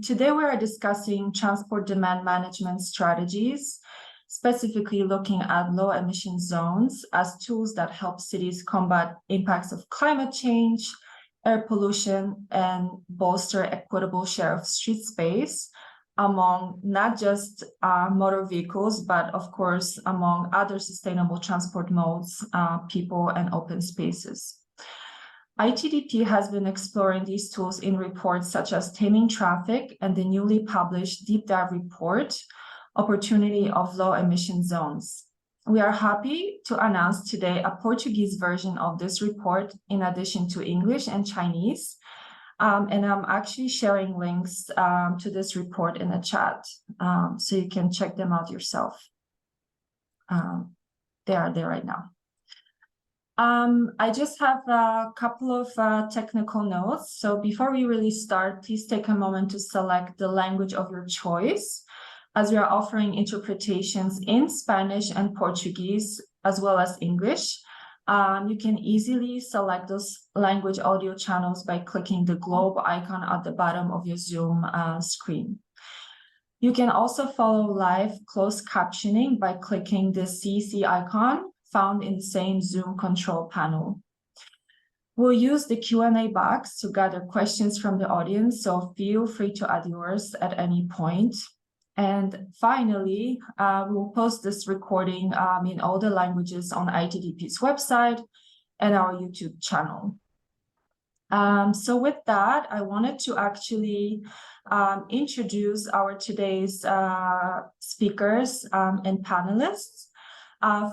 Today we are discussing transport demand management strategies, specifically looking at low emission zones as tools that help cities combat impacts of climate change, air pollution, and bolster equitable share of street space among not just motor vehicles, but of course, among other sustainable transport modes, people, and open spaces. ITDP has been exploring these tools in reports such as Taming Traffic and the newly published deep dive report, Opportunity of Low Emission Zones. We are happy to announce today a Portuguese version of this report in addition to English and Chinese. And I'm actually sharing links to this report in the chat, so you can check them out yourself. They are there right now. I just have a couple of technical notes. So before we really start, please take a moment to select the language of your choice, as we are offering interpretations in Spanish and Portuguese, as well as English. You can easily select those language audio channels by clicking the globe icon at the bottom of your Zoom screen. You can also follow live closed captioning by clicking the CC icon found in the same Zoom control panel. We'll use the Q&A box to gather questions from the audience, so feel free to add yours at any point. And finally, we'll post this recording in all the languages on ITDP's website and our YouTube channel. So with that, I wanted to actually introduce our today's speakers and panelists.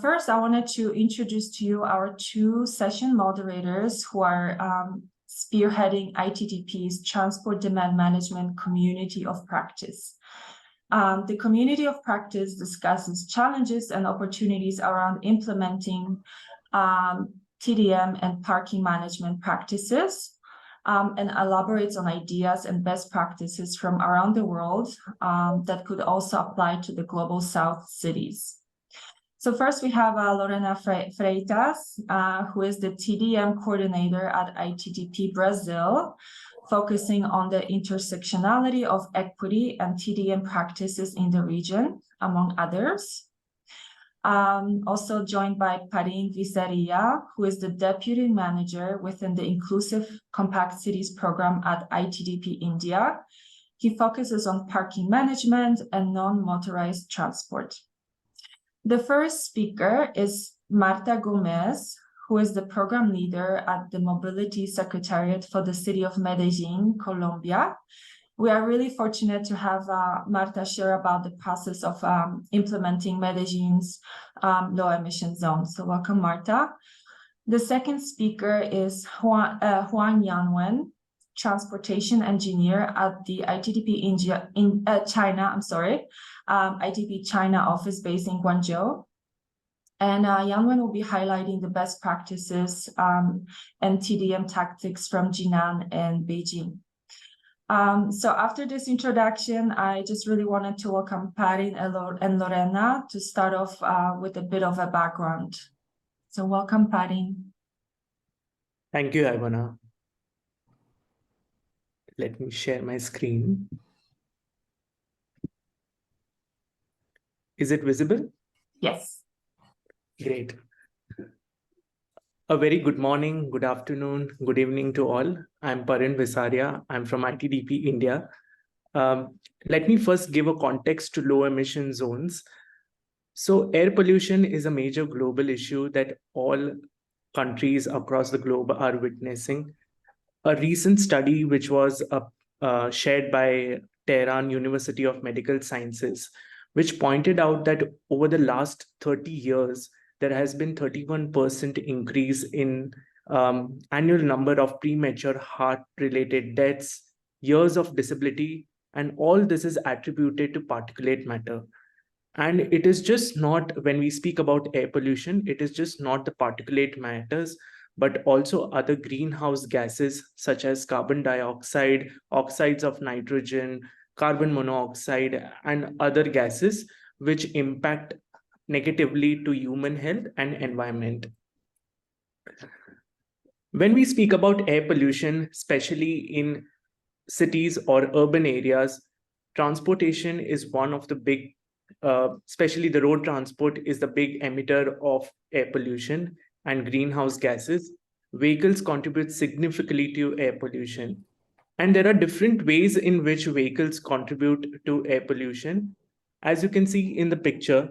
First, I wanted to introduce to you our two session moderators who are spearheading ITDP's Transport Demand Management Community of Practice. The community of practice discusses challenges and opportunities around implementing TDM and parking management practices, and elaborates on ideas and best practices from around the world that could also apply to the Global South cities. So first we have Lorena Freitas, who is the TDM coordinator at ITDP Brazil, focusing on the intersectionality of equity and TDM practices in the region, among others. Also joined by Parin Visaria, who is the deputy manager within the Inclusive Compact Cities program at ITDP India. He focuses on parking management and non-motorized transport. The first speaker is Marta Gomez, who is the program leader at the Mobility Secretariat for the city of Medellin, Colombia. We are really fortunate to have Marta share about the process of implementing Medellin's low emission zones. So welcome, Marta. The second speaker is Juan Yanwen, transportation engineer at the ITDP China, ITDP China office based in Guangzhou. And Yanwen will be highlighting the best practices and TDM tactics from Jinan and Beijing. So after this introduction, I just really wanted to welcome Parin and Lorena to start off with a bit of a background. So welcome, Parin. Thank you, Ivana. Let me share my screen. Is it visible? Yes. Great. A very good morning, good afternoon, good evening to all. I'm Parin Visaria. I'm from ITDP India. Let me first give a context to low emission zones. So air pollution is a major global issue that all countries across the globe are witnessing. A recent study which was shared by Tehran University of Medical Sciences, which pointed out that over the last 30 years, there has been 31% increase in annual number of premature heart-related deaths, years of disability, and all this is attributed to particulate matter. And it is just not, when we speak about air pollution, it is just not the particulate matters, but also other greenhouse gases such as carbon dioxide, oxides of nitrogen, carbon monoxide, and other gases which impact negatively to human health and environment. When we speak about air pollution, especially in cities or urban areas, transportation is one of the big, especially the road transport is the big emitter of air pollution and greenhouse gases. Vehicles contribute significantly to air pollution. And there are different ways in which vehicles contribute to air pollution. As you can see in the picture,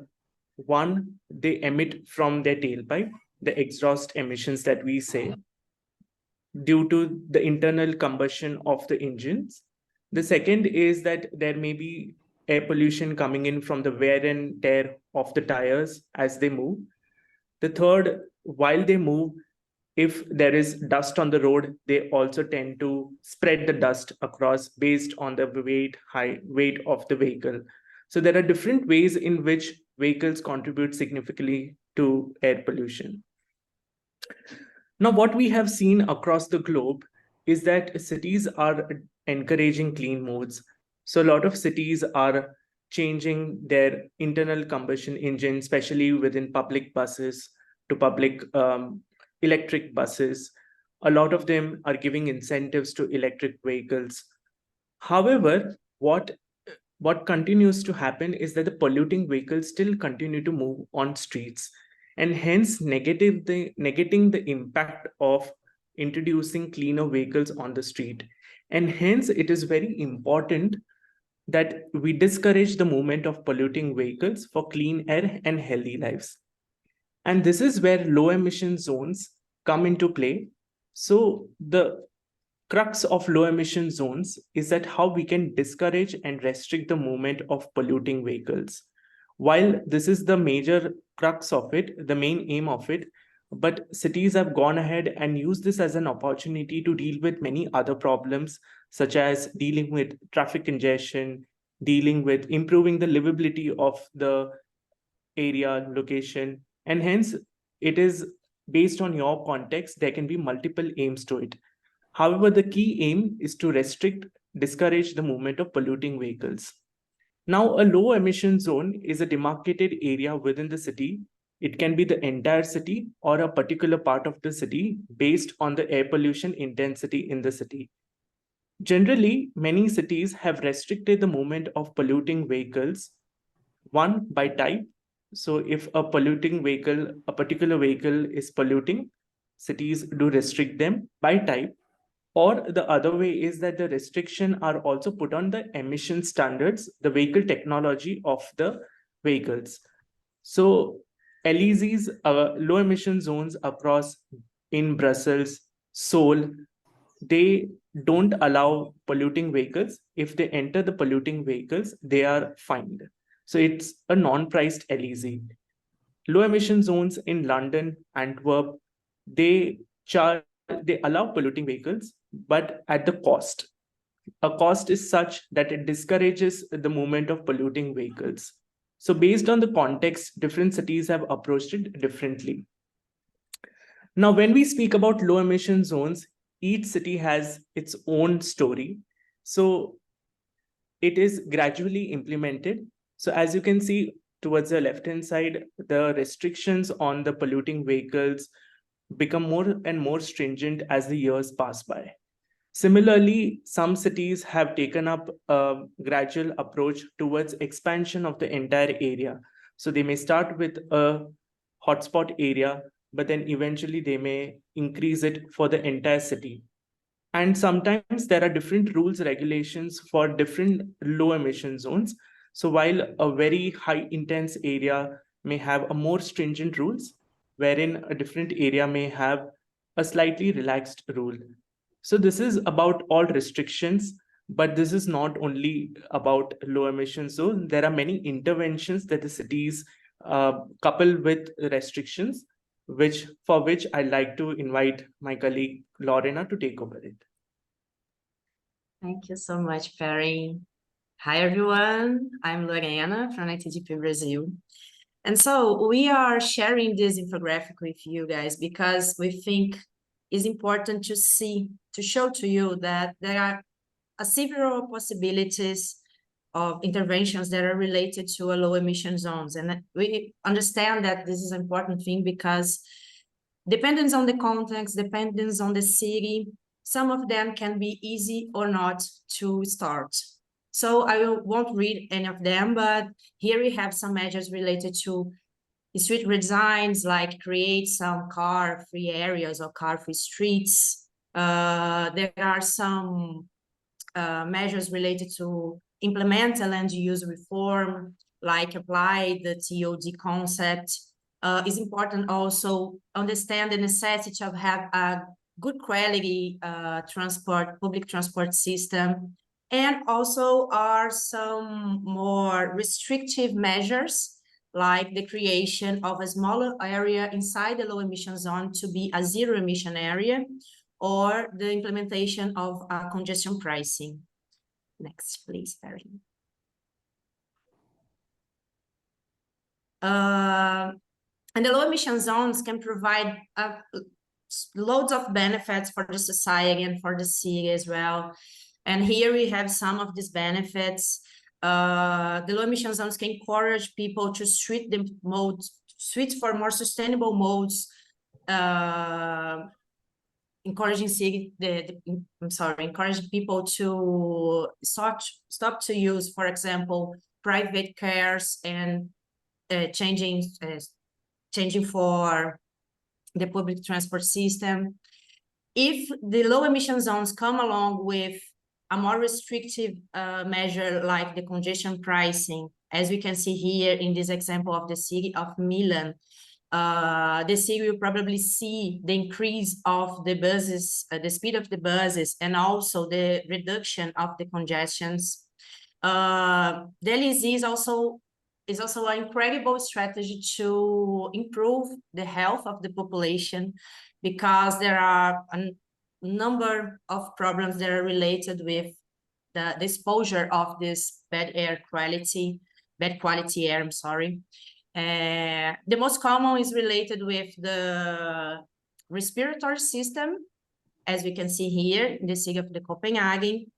one, they emit from their tailpipe, the exhaust emissions that we say, due to the internal combustion of the engines. The second is that there may be air pollution coming in from the wear and tear of the tires as they move. The third, while they move, if there is dust on the road, they also tend to spread the dust across based on the weight of the vehicle. So there are different ways in which vehicles contribute significantly to air pollution. Now, what we have seen across the globe is that cities are encouraging clean modes. So a lot of cities are changing their internal combustion engine, especially within public buses to public electric buses. A lot of them are giving incentives to electric vehicles. However, what continues to happen is that the polluting vehicles still continue to move on streets, and hence negating the impact of introducing cleaner vehicles on the street. And hence it is very important that we discourage the movement of polluting vehicles for clean air and healthy lives. And this is where low emission zones come into play. So the crux of low emission zones is that how we can discourage and restrict the movement of polluting vehicles. While this is the major crux of it, the main aim of it, but cities have gone ahead and used this as an opportunity to deal with many other problems, such as dealing with traffic congestion, dealing with improving the livability of the area, location, and hence it is based on your context, there can be multiple aims to it. However, the key aim is to discourage the movement of polluting vehicles. Now, a low emission zone is a demarcated area within the city. It can be the entire city or a particular part of the city based on the air pollution intensity in the city. Generally, many cities have restricted the movement of polluting vehicles, one, by type. So if a particular vehicle is polluting, cities do restrict them by type. Or the other way is that the restriction are also put on the emission standards, the vehicle technology of the vehicles. So LEZs, low emission zones across in Brussels, Seoul, they don't allow polluting vehicles. If they enter the polluting vehicles, they are fined. So it's a non-priced LEZ. Low emission zones in London, Antwerp, they allow polluting vehicles, but at the cost. A cost is such that it discourages the movement of polluting vehicles. So based on the context, different cities have approached it differently. Now, when we speak about low emission zones, each city has its own story. So it is gradually implemented. So as you can see towards the left-hand side, the restrictions on the polluting vehicles become more and more stringent as the years pass by. Similarly, some cities have taken up a gradual approach towards expansion of the entire area. So they may start with a hotspot area, but then eventually they may increase it for the entire city. And sometimes there are different rules, regulations for different low emission zones. So while a very high intense area may have a more stringent rules, wherein a different area may have a slightly relaxed rule. So this is about all restrictions, but this is not only about low emissions zone. There are many interventions that the cities couple with restrictions, for which I'd like to invite my colleague Lorena to take over it. Thank you so much, Perry. Hi, everyone. I'm Lorena from ITDP Brazil. And so we are sharing this infographic with you guys because we think it's important to show to you that there are several possibilities of interventions that are related to a low emission zones. And we understand that this is an important thing because depending on the context, depending on the city, some of them can be easy or not to start. So I won't read any of them, but here we have some measures related to street redesigns, like create some car-free areas or car-free streets. There are some measures related to implement a land use reform, like apply the TOD concept. It's important also understand the necessity of have a good quality public transport system. And also are some more restrictive measures, like the creation of a smaller area inside the low emission zone to be a zero emission area, or the implementation of congestion pricing. Next, please, Perry. And the low emission zones can provide loads of benefits for the society and for the city as well. And here we have some of these benefits. The low emission zones can encourage people to switch for more sustainable modes, encouraging people to stop to use, for example, private cars and changing for the public transport system. If the low emission zones come along with a more restrictive measure like the congestion pricing, as we can see here in this example of the city of Milan, the city will probably see the increase of the buses, the speed of the buses, and also the reduction of the congestions. The LEZ is also an incredible strategy to improve the health of the population, because there are a number of problems that are related with the exposure of this bad quality air, I'm sorry. The most common is related with the respiratory system, as we can see here in the city of the Copenhagen,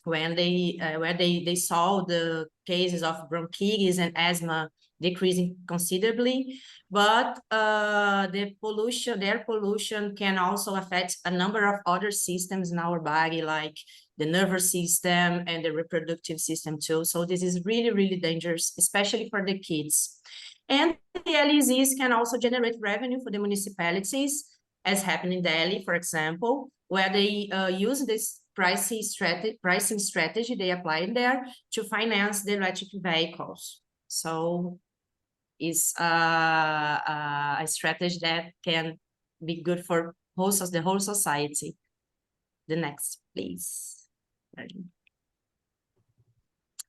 when where they saw the cases of bronchitis and asthma decreasing considerably. But their pollution can also affect a number of other systems in our body, like the nervous system and the reproductive system too. So this is really, really dangerous, especially for the kids. And the LEZs can also generate revenue for the municipalities, as happened in Delhi, for example, where they use this pricing strategy they applied there to finance the electric vehicles. So it's a strategy that can be good for the whole society. The next, please.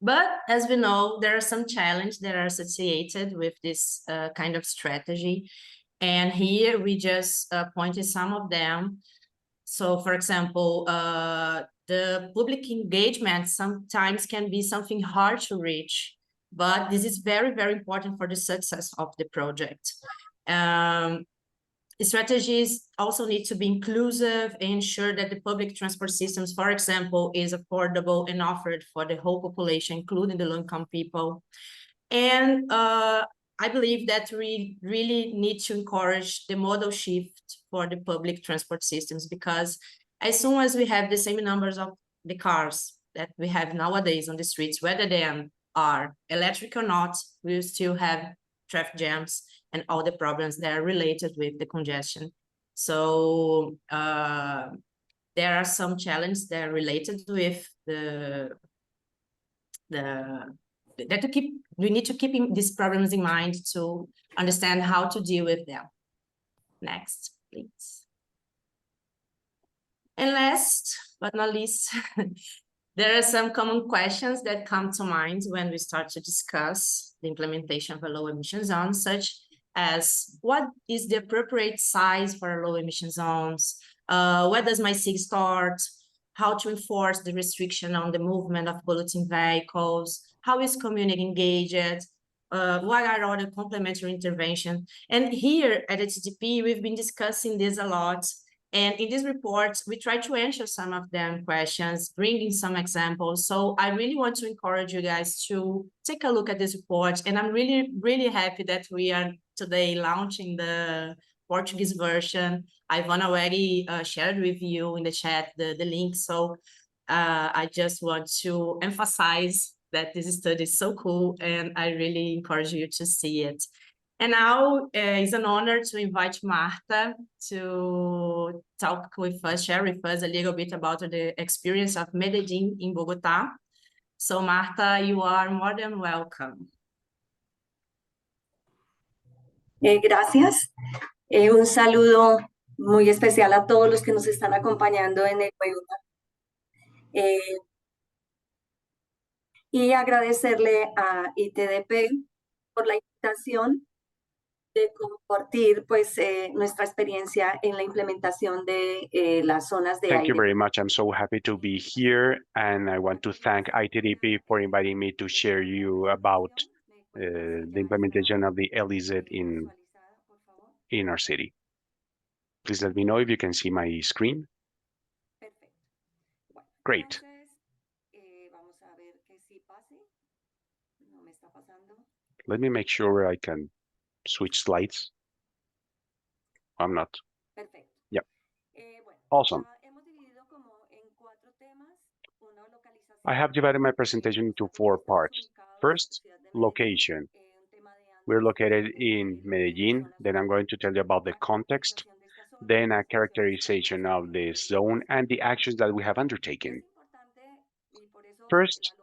But as we know, there are some challenges that are associated with this kind of strategy. And here we just pointed some of them. So, for example, the public engagement sometimes can be something hard to reach, but this is very, very important for the success of the project. Strategies also need to be inclusive and ensure that the public transport systems, for example, is affordable and offered for the whole population, including the low-income people. And I believe that we really need to encourage the modal shift for the public transport systems, because as soon as we have the same numbers of the cars that we have nowadays on the streets, whether they are electric or not, we'll still have traffic jams and all the problems that are related with the congestion. So there are some challenges that are related with we need to keep these problems in mind to understand how to deal with them. Next, please. And last but not least, there are some common questions that come to mind when we start to discuss the implementation of a low emission zone, such as what is the appropriate size for low emission zones? Where does my city start? How to enforce the restriction on the movement of polluting vehicles? How is community engaged? What are all the complementary interventions? And here at ITDP, we've been discussing this a lot. And in this report, we try to answer some of them questions, bringing some examples. So I really want to encourage you guys to take a look at this report. And I'm really, really happy that we are today launching the Portuguese version. Ivan already shared with you in the chat the link. So I just want to emphasize that this study is so cool, and I really encourage you to see it. And now it's an honor to invite Marta to talk with us, share with us a little bit about the experience of Medellin in Bogotá. So Marta, you are more than welcome. Gracias. Un saludo muy especial a todos los que nos están acompañando en el webinar. Y agradecerle a ITDP por la invitación de compartir pues nuestra experiencia en la implementación de las zonas de Thank you aire. very much. I'm so happy to be here, and I want to thank ITDP for inviting me to share you about the implementation of the LEZ in our city. Please let me know if you can see my screen. Great. Let me make sure I can switch slides. I'm not. Yep. Awesome. I have divided my presentation into 4 parts. First, location. We're located in Medellin. Then I'm going to tell you about the context, then a characterization of the zone and the actions that we have undertaken. First,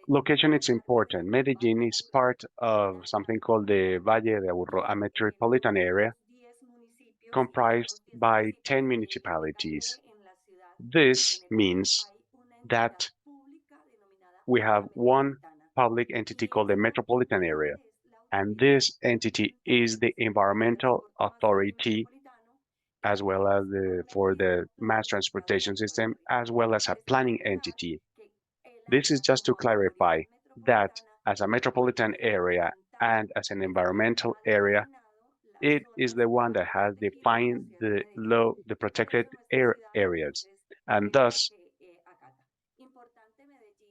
location is important. Medellin is part of something called the Valle de Aburrá, a metropolitan area comprised by 10 municipalities. This means that we have one public entity called the metropolitan area, and this entity is the environmental authority, as well as for the mass transportation system, as well as a planning entity. This is just to clarify that as a metropolitan area and as an environmental area, it is the one that has defined the protected areas, and thus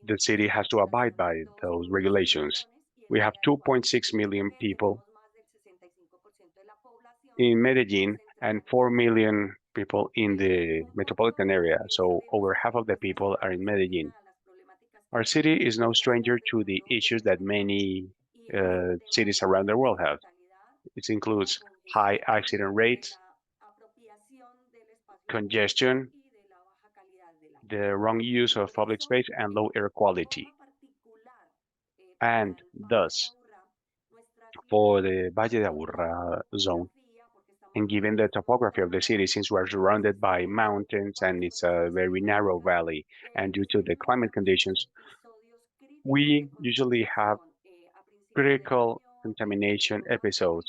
the city has to abide by those regulations. We have 2.6 million people in Medellin and 4 million people in the metropolitan area, so over half of the people are in Medellin. Our city is no stranger to the issues that many cities around the world have. It includes high accident rates, congestion, the wrong use of public space, and low air quality. And thus, for the Valle de Aburrá zone, and given the topography of the city, since we're surrounded by mountains and it's a very narrow valley, and due to the climate conditions, we usually have critical contamination episodes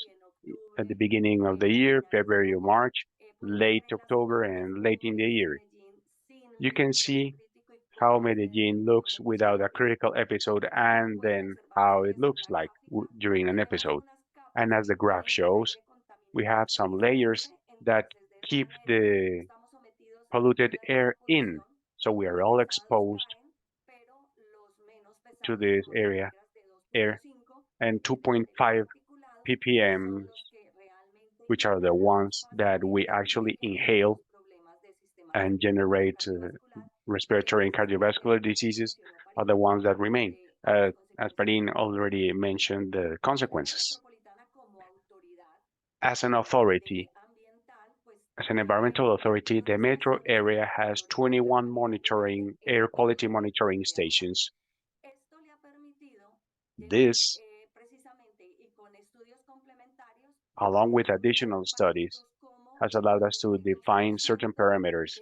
at the beginning of the year, February or March, late October, and late in the year. You can see how Medellin looks without a critical episode, and then how it looks like during an episode. And as the graph shows, we have some layers that keep the polluted air in, so we are all exposed to this air, and 2.5 ppm, which are the ones that we actually inhale and generate respiratory and cardiovascular diseases, are the ones that remain. As Parin already mentioned, the consequences. As an authority, as an environmental authority, the metro area has 21 air quality monitoring stations. This, along with additional studies, has allowed us to define certain parameters.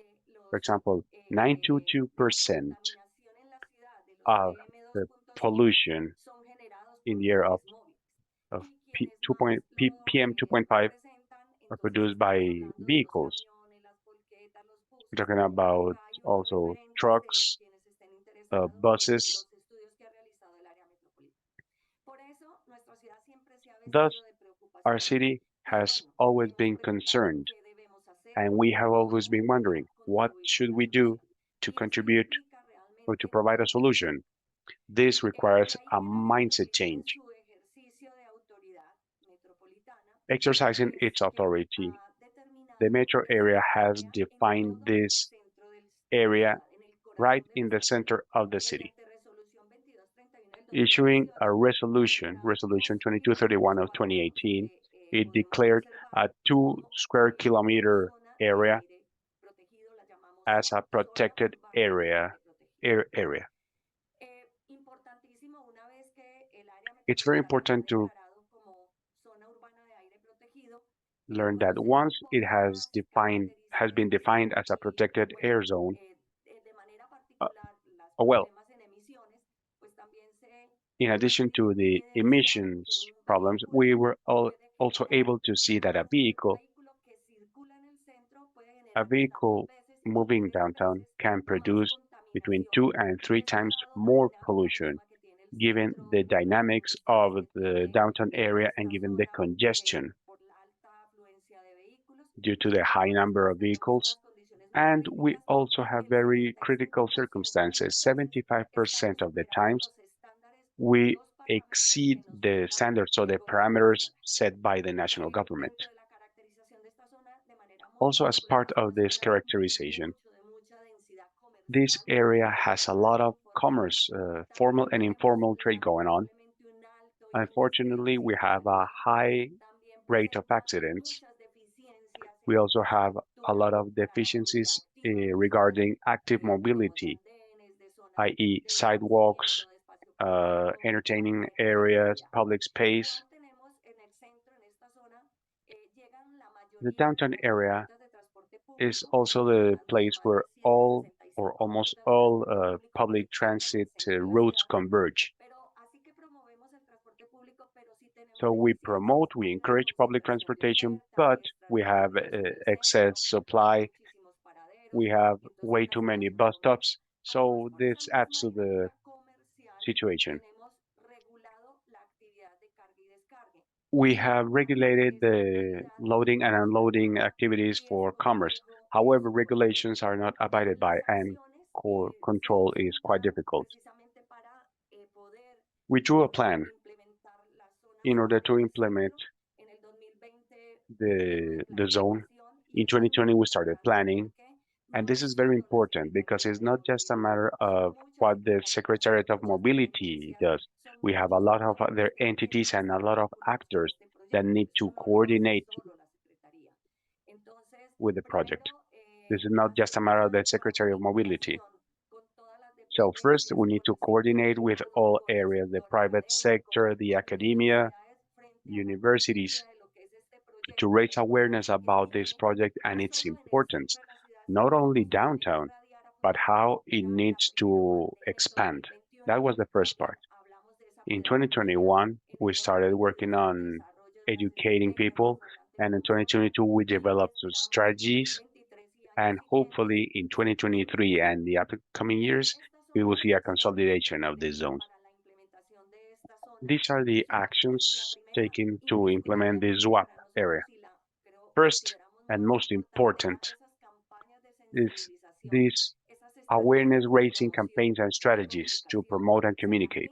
For example, 92% of the pollution in the air of PM 2.5 are produced by vehicles. We're talking about also trucks, buses. Thus, our city has always been concerned, and we have always been wondering, what should we do to contribute or to provide a solution? This requires a mindset change. exercising its authority. The metro area has defined this area right in the center of the city, issuing a resolution 2231 of 2018. It declared a 2 square kilometer area as a protected area. It's very important to learn that once it has been defined as a protected air zone, well, in addition to the emissions problems, we were also able to see that a vehicle moving downtown can produce between 2 and 3 times more pollution, given the dynamics of the downtown area and given the congestion due to the high number of vehicles. And we also have very critical circumstances. 75% of the times we exceed the standards or the parameters set by the national government. Also, as part of this characterization, this area has a lot of commerce, formal and informal trade going on. Unfortunately, we have a high rate of accidents. We also have a lot of deficiencies regarding active mobility, i.e. sidewalks, entertaining areas, public space. The downtown area is also the place where all or almost all public transit routes converge. So we encourage public transportation, but we have excess supply. We have way too many bus stops. So this adds to the situation. We have regulated the loading and unloading activities for commerce. However, regulations are not abided by and control is quite difficult. We drew a plan in order to implement the zone. In 2020, we started planning, and this is very important because it's not just a matter of what the Secretariat of Mobility does. We have a lot of other entities and a lot of actors that need to coordinate with the project. This is not just a matter of the Secretary of Mobility. So first, we need to coordinate with all areas, the private sector, the academia, universities, to raise awareness about this project and its importance, not only downtown, but how it needs to expand. That was the first part. In 2021, we started working on educating people, and in 2022, we developed strategies, and hopefully in 2023 and the upcoming years, we will see a consolidation of these zones. These are the actions taken to implement the ZWAP area. First and most important is these awareness-raising campaigns and strategies to promote and communicate,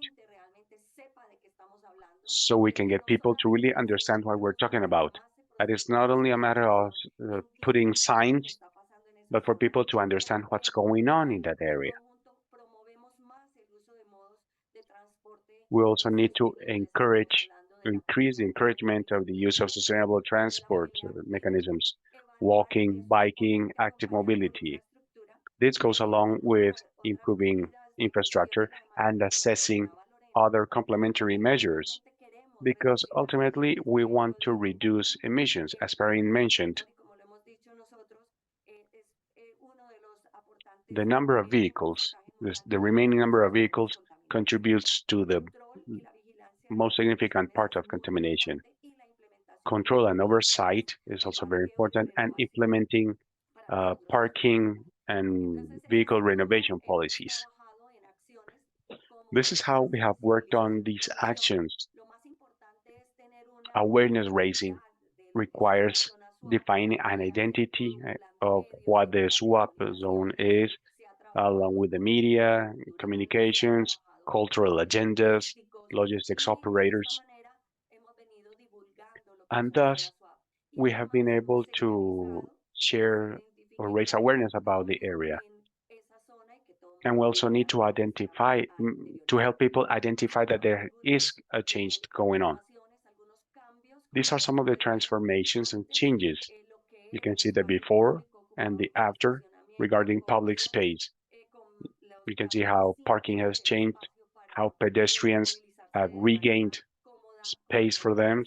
so we can get people to really understand what we're talking about. That it's not only a matter of putting signs, but for people to understand what's going on in that area. We also need to increase the encouragement of the use of sustainable transport mechanisms, walking, biking, active mobility. This goes along with improving infrastructure and assessing other complementary measures, because ultimately we want to reduce emissions, as Perrin mentioned. The number of vehicles, the remaining number of vehicles, contributes to the most significant part of contamination. Control and oversight is also very important, and implementing parking and vehicle renovation policies. This is how we have worked on these actions. Awareness raising requires defining an identity of what the SWAP zone is, along with the media, communications, cultural agendas, logistics operators. And thus, we have been able to share or raise awareness about the area. And we also need to identify, to help people identify that there is a change going on. These are some of the transformations and changes. You can see the before and the after regarding public space. You can see how parking has changed, how pedestrians have regained space for them.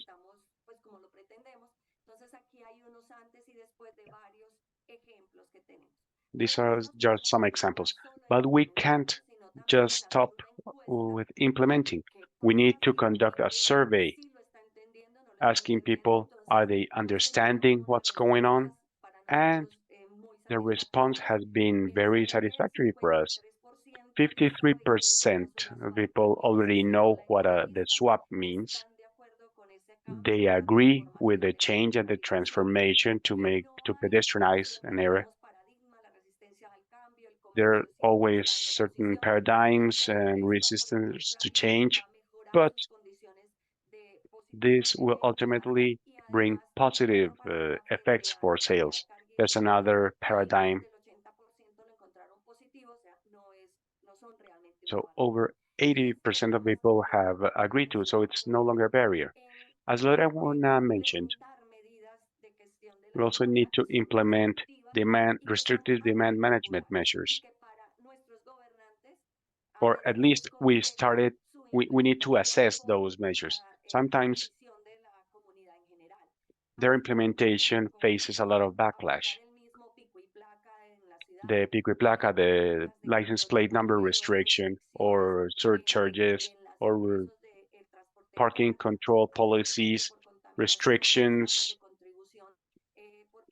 These are just some examples, but we can't just stop with implementing. We need to conduct a survey asking people, are they understanding what's going on? And the response has been very satisfactory for us. 53% of people already know what the swap means. They agree with the change and the transformation to pedestrianize an area. There are always certain paradigms and resistance to change, but this will ultimately bring positive effects for sales. There's another paradigm. So over 80% of people have agreed to, so it's no longer a barrier. As Lorena mentioned, we also need to implement restrictive demand management measures. Or at least we need to assess those measures. Sometimes their implementation faces a lot of backlash. The pico y placa, the license plate number restriction, or surcharges, or parking control policies, restrictions,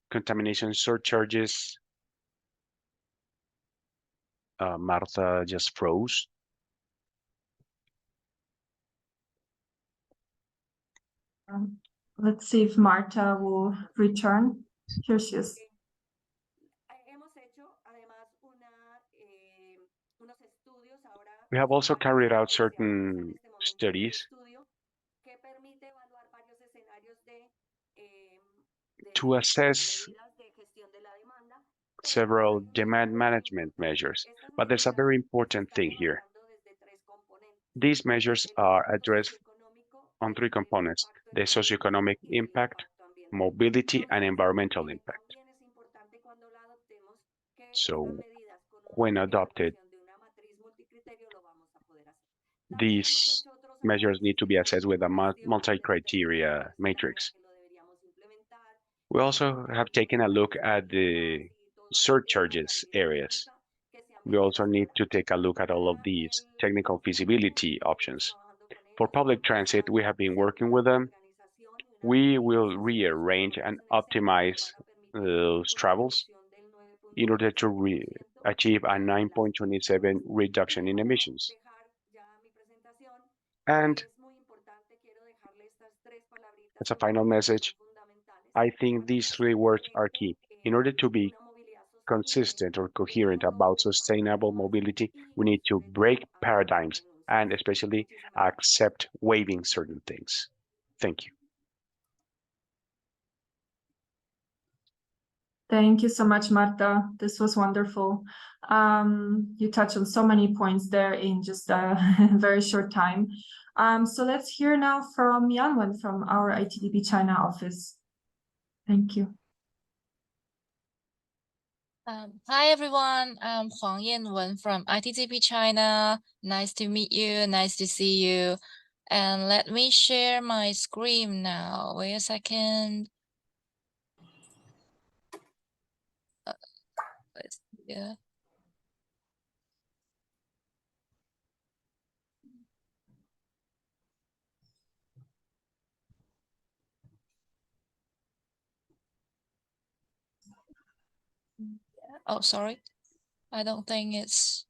contamination surcharges. Martha just froze. Let's see if Marta will return. Here she is. We have also carried out certain studies to assess several demand management measures. But there's a very important thing here. These measures are addressed on three components: the socioeconomic impact, mobility, and environmental impact. So when adopted, these measures need to be assessed with a multi-criteria matrix. We also have taken a look at the surcharges areas. We also need to take a look at all of these technical feasibility options. For public transit, we have been working with them. We will rearrange and optimize those travels in order to achieve a 9.27 reduction in emissions. And as a final message, I think these three words are key. In order to be consistent or coherent about sustainable mobility, we need to break paradigms and especially accept waiving certain things. Thank you. Thank you so much, Marta. This was wonderful. You touched on so many points there in just a very short time. So let's hear now from Yanwen from our ITDP China office. Thank you. Hi everyone, I'm Huang Yanwen from ITDP China. Nice to meet you, nice to see you. And let me share my screen now. Wait a second. Yeah. Oh, sorry. I don't think it's.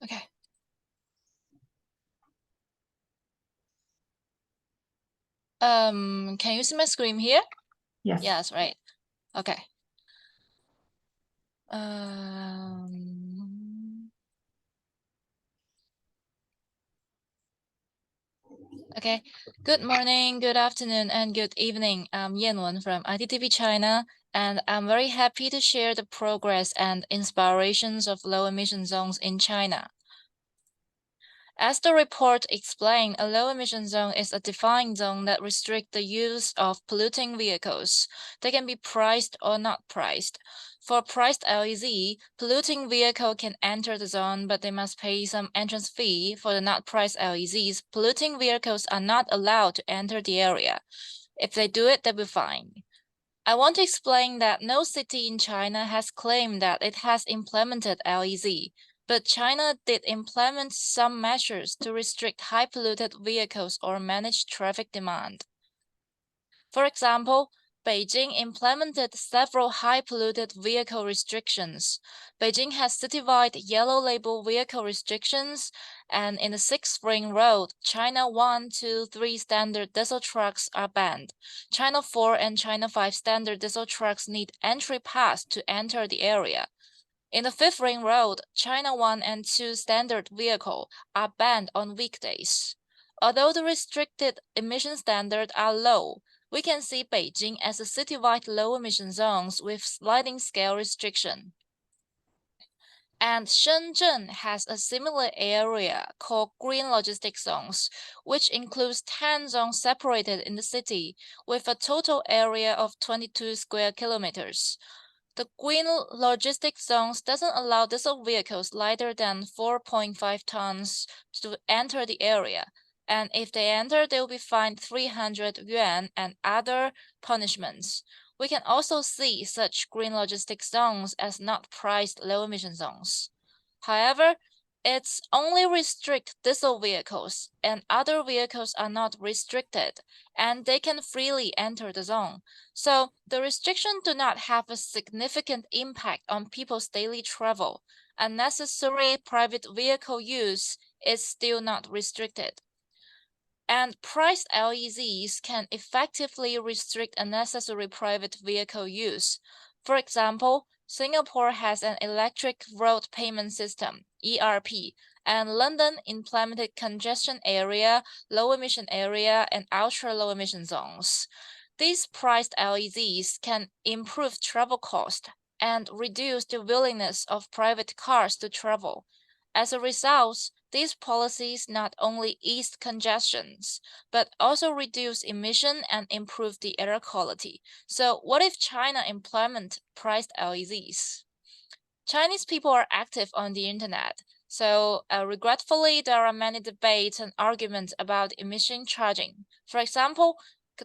Okay. Can you see my screen here? Yes. Yes, right. Okay. Okay, good morning, good afternoon, and good evening. I'm Yanwen from ITDP China, and I'm very happy to share the progress and inspirations of low emission zones in China. As the report explained, a low emission zone is a defined zone that restricts the use of polluting vehicles. They can be priced or not priced. For priced LEZ, polluting vehicle can enter the zone, but they must pay some entrance fee. For the not priced LEZs, polluting vehicles are not allowed to enter the area. If they do it, they'll be fined. I want to explain that no city in China has claimed that it has implemented LEZ, but China did implement some measures to restrict high polluted vehicles or manage traffic demand. For example, Beijing implemented several high polluted vehicle restrictions. Beijing has citywide yellow label vehicle restrictions, and in the 6th Ring Road, China 1, 2, 3 standard diesel trucks are banned. China 4 and China 5 standard diesel trucks need entry pass to enter the area. In the 5th Ring Road, China 1 and 2 standard vehicle are banned on weekdays. Although the restricted emission standards are low, we can see Beijing as a citywide low emission zones with sliding scale restriction. And Shenzhen has a similar area called Green Logistic Zones, which includes 10 zones separated in the city with a total area of 22 square kilometers. The green logistic zones doesn't allow diesel vehicles lighter than 4.5 tons to enter the area, and if they enter, they will be fined 300 yuan and other punishments. We can also see such green logistic zones as not priced low emission zones. However, it's only restrict diesel vehicles, and other vehicles are not restricted, and they can freely enter the zone. So the restriction do not have a significant impact on people's daily travel. Unnecessary private vehicle use is still not restricted. And priced LEZs can effectively restrict unnecessary private vehicle use. For example, Singapore has an electric road payment system, ERP, and London implemented congestion area, low emission area, and ultra low emission zones. These priced LEZs can improve travel cost and reduce the willingness of private cars to travel. As a result, these policies not only ease congestions, but also reduce emission and improve the air quality. So what if China implement priced LEZs? Chinese people are active on the internet, so regretfully, there are many debates and arguments about emission charging. For example,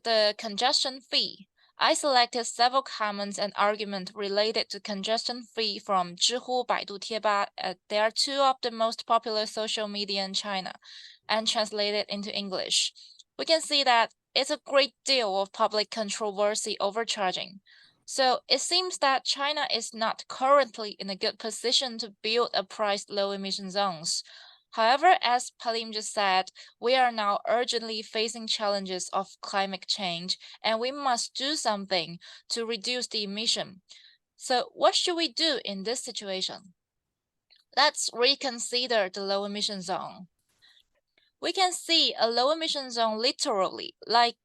the congestion fee. I selected several comments and arguments related to congestion fee from Zhihu, Baidu, Tieba. They are two of the most popular social media in China, and translated into English. We can see that it's a great deal of public controversy over charging. So it seems that China is not currently in a good position to build a priced low emission zones. However, as Palim just said, we are now urgently facing challenges of climate change, and we must do something to reduce the emission. So what should we do in this situation? Let's reconsider the low emission zone. We can see a low emission zone literally like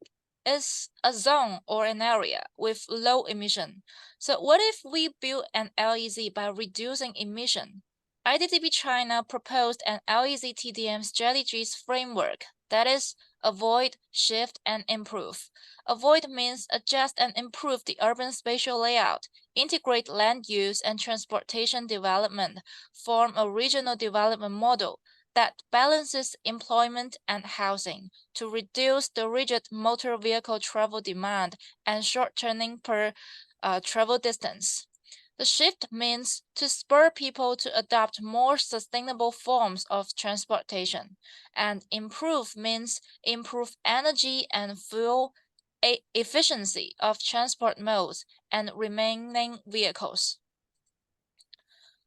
is a zone or an area with low emission. So what if we build an LEZ by reducing emission? ITDP China proposed an LEZ TDM strategies framework, that is, avoid, shift, and improve. Avoid means adjust and improve the urban spatial layout, integrate land use and transportation development, form a regional development model that balances employment and housing to reduce the rigid motor vehicle travel demand and shortening per travel distance. The shift means to spur people to adopt more sustainable forms of transportation, and improve means improve energy and fuel efficiency of transport modes and remaining vehicles.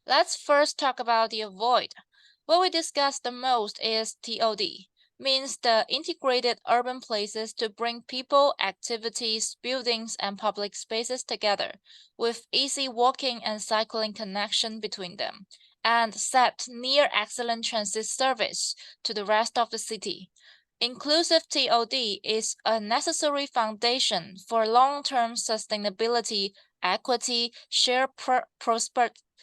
Let's first talk about the avoid. What we discuss the most is TOD, means the integrated urban places to bring people, activities, buildings, and public spaces together, with easy walking and cycling connection between them, and set near excellent transit service to the rest of the city. Inclusive TOD is a necessary foundation for long-term sustainability, equity, shared prosperity,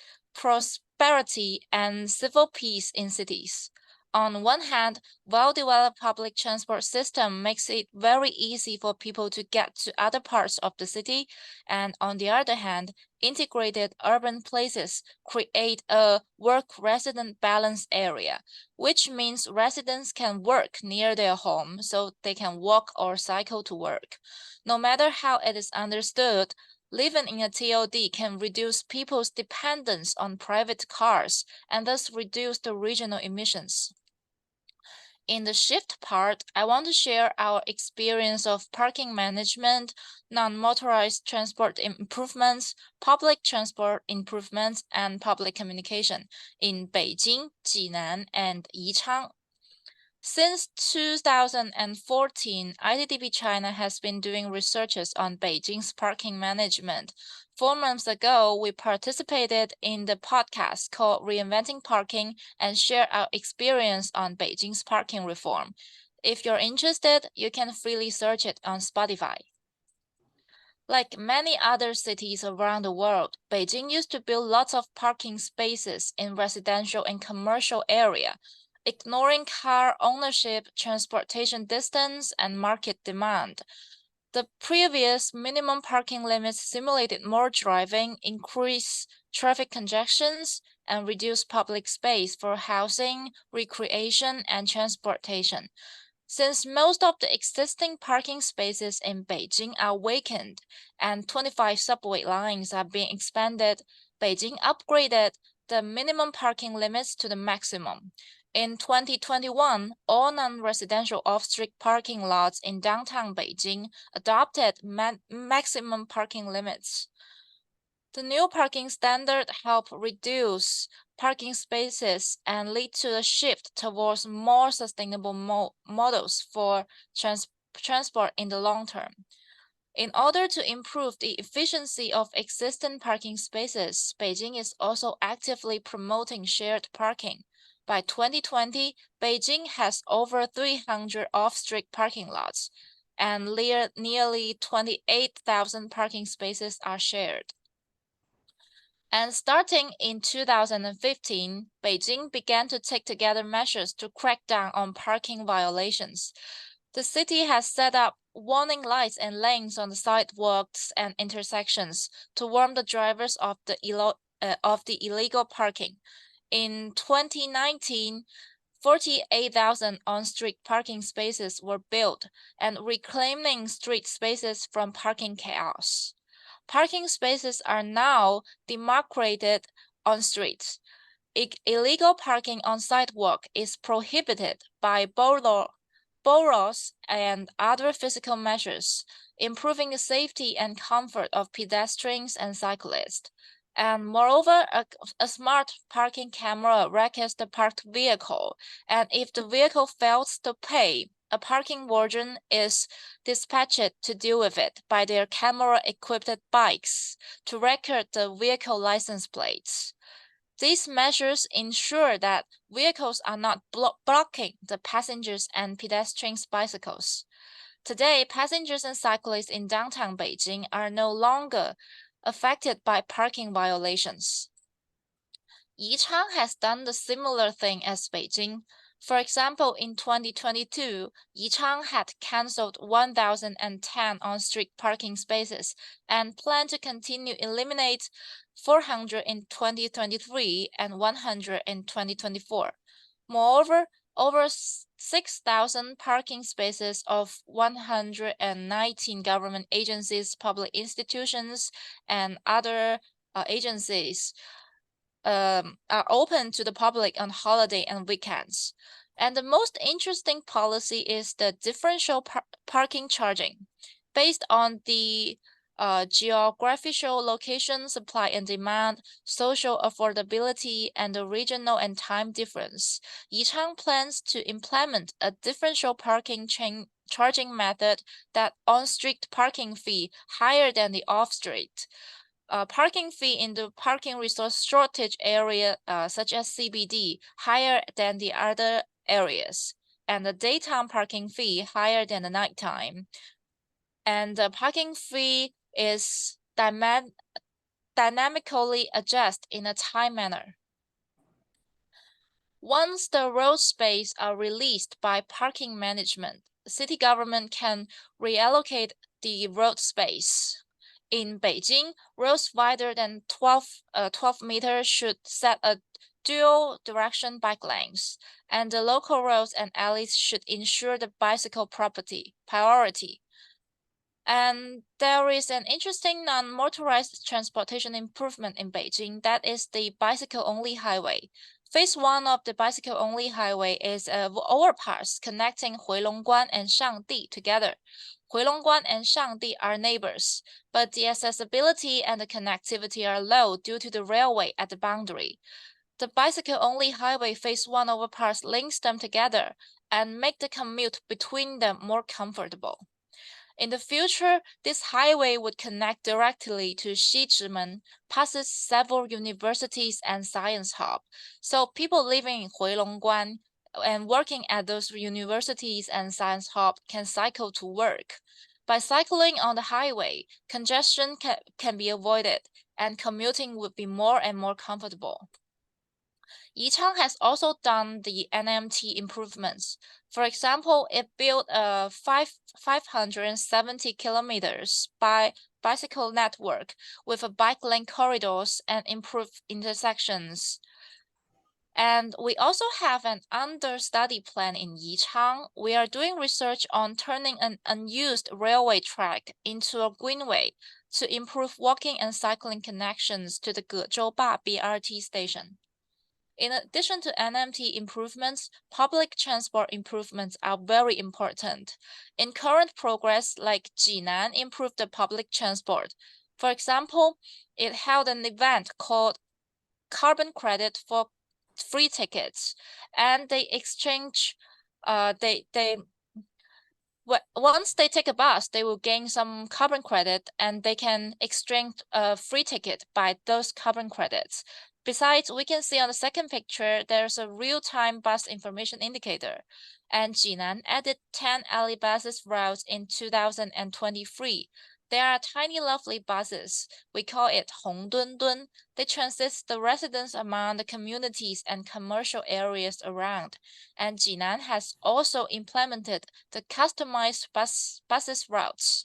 and civil peace in cities. On one hand, well-developed public transport system makes it very easy for people to get to other parts of the city, and on the other hand, integrated urban places create a work-resident balance area, which means residents can work near their home so they can walk or cycle to work. No matter how it is understood, living in a TOD can reduce people's dependence on private cars and thus reduce the regional emissions. In the shift part, I want to share our experience of parking management, non-motorized transport improvements, public transport improvements, and public communication in Beijing, Jinan, and Yichang. Since 2014, ITDP China has been doing researches on Beijing's parking management. 4 months ago, we participated in the podcast called Reinventing Parking and shared our experience on Beijing's parking reform. If you're interested, you can freely search it on Spotify. Like many other cities around the world, Beijing used to build lots of parking spaces in residential and commercial area, ignoring car ownership, transportation distance, and market demand. The previous minimum parking limits simulated more driving, increased traffic congestions, and reduced public space for housing, recreation, and transportation. Since most of the existing parking spaces in Beijing are vacant and 25 subway lines are being expanded, Beijing upgraded the minimum parking limits to the maximum. In 2021, all non-residential off-street parking lots in downtown Beijing adopted maximum parking limits. The new parking standard helped reduce parking spaces and lead to a shift towards more sustainable models for transport in the long term. In order to improve the efficiency of existing parking spaces, Beijing is also actively promoting shared parking. By 2020, Beijing has over 300 off-street parking lots, and nearly 28,000 parking spaces are shared. And starting in 2015, Beijing began to take together measures to crack down on parking violations. The city has set up warning lights and lanes on the sidewalks and intersections to warn the drivers of the illegal parking. In 2019, 48,000 on-street parking spaces were built and reclaiming street spaces from parking chaos. Parking spaces are now demarcated on streets. Illegal parking on sidewalk is prohibited by boroughs and other physical measures, improving the safety and comfort of pedestrians and cyclists. And moreover, a smart parking camera records the parked vehicle, and if the vehicle fails to pay, a parking warden is dispatched to deal with it by their camera-equipped bikes to record the vehicle license plates. These measures ensure that vehicles are not blocking the passengers and pedestrians' bicycles. Today, passengers and cyclists in downtown Beijing are no longer affected by parking violations. Yichang has done the similar thing as Beijing. For example, in 2022, Yichang had cancelled 1,010 on-street parking spaces and planned to continue eliminate 400 in 2023 and 100 in 2024. Moreover, over 6,000 parking spaces of 119 government agencies, public institutions, and other agencies are open to the public on holiday and weekends. And the most interesting policy is the differential parking charging. Based on the geographical location, supply and demand, social affordability, and the regional and time difference, Yichang plans to implement a differential parking charging method that on-street parking fee higher than the off-street. Parking fee in the parking resource shortage area, such as CBD, higher than the other areas. and the daytime parking fee higher than the nighttime. And the parking fee is dynamically adjusted in a time manner. Once the road space are released by parking management, the city government can reallocate the road space. In Beijing, roads wider than 12 meters should set a dual direction bike lanes, and the local roads and alleys should ensure the bicycle priority. And there is an interesting non-motorized transportation improvement in Beijing, that is the bicycle-only highway. Phase 1 of the bicycle-only highway is an overpass connecting Huilongguan and Shangdi together. Huilongguan and Shangdi are neighbors, but the accessibility and the connectivity are low due to the railway at the boundary. The bicycle-only highway Phase 1 overpass links them together and make the commute between them more comfortable. In the future, this highway would connect directly to Xizimen, passes several universities and science hubs. So people living in Huilongguan and working at those universities and science hubs can cycle to work. By cycling on the highway, congestion can be avoided and commuting would be more and more comfortable. Yichang has also done the NMT improvements. For example, it built a 570 kilometers bicycle network with a bike lane corridors and improved intersections. And we also have an understudy plan in Yichang. We are doing research on turning an unused railway track into a greenway to improve walking and cycling connections to the Gezhouba BRT station. In addition to NMT improvements, public transport improvements are very important. In current progress, like Jinan improved the public transport. For example, it held an event called Carbon Credit for Free Tickets, and they exchange, once they take a bus, they will gain some carbon credit and they can exchange a free ticket by those carbon credits. Besides, we can see on the second picture, there's a real-time bus information indicator. And Jinan added 10 alley buses routes in 2023. They are tiny, lovely buses. We call it Hong Dun Dun. They transit the residents among the communities and commercial areas around. And Jinan has also implemented the customized buses routes.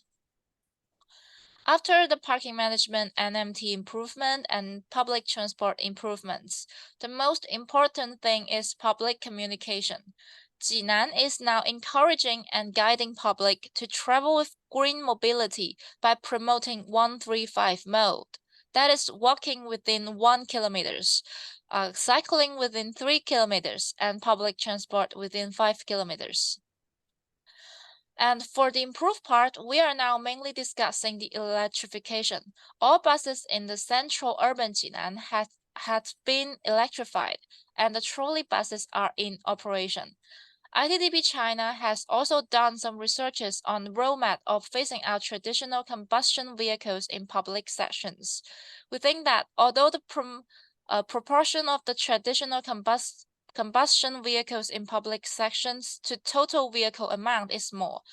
After the parking management, NMT improvement, and public transport improvements, the most important thing is public communication. Jinan is now encouraging and guiding public to travel with green mobility by promoting 135 mode. That is walking within 1 kilometers, cycling within 3 kilometers, and public transport within 5 kilometers. And for the improved part, we are now mainly discussing the electrification. All buses in the central urban Jinan had been electrified, and the trolley buses are in operation. ITDP China has also done some researches on the roadmap of phasing out traditional combustion vehicles in public sections. We think that although the proportion of the traditional combustion vehicles in public sections to total vehicle amount is small,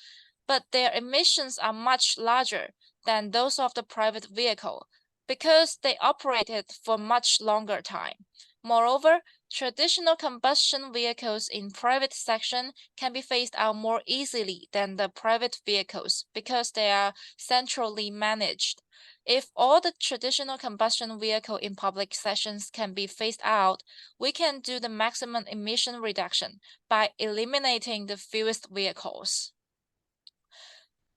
but their emissions are much larger than those of the private vehicle because they operated for much longer time. Moreover, traditional combustion vehicles in private section can be phased out more easily than the private vehicles because they are centrally managed. If all the traditional combustion vehicle in public sections can be phased out, we can do the maximum emission reduction by eliminating the fewest vehicles.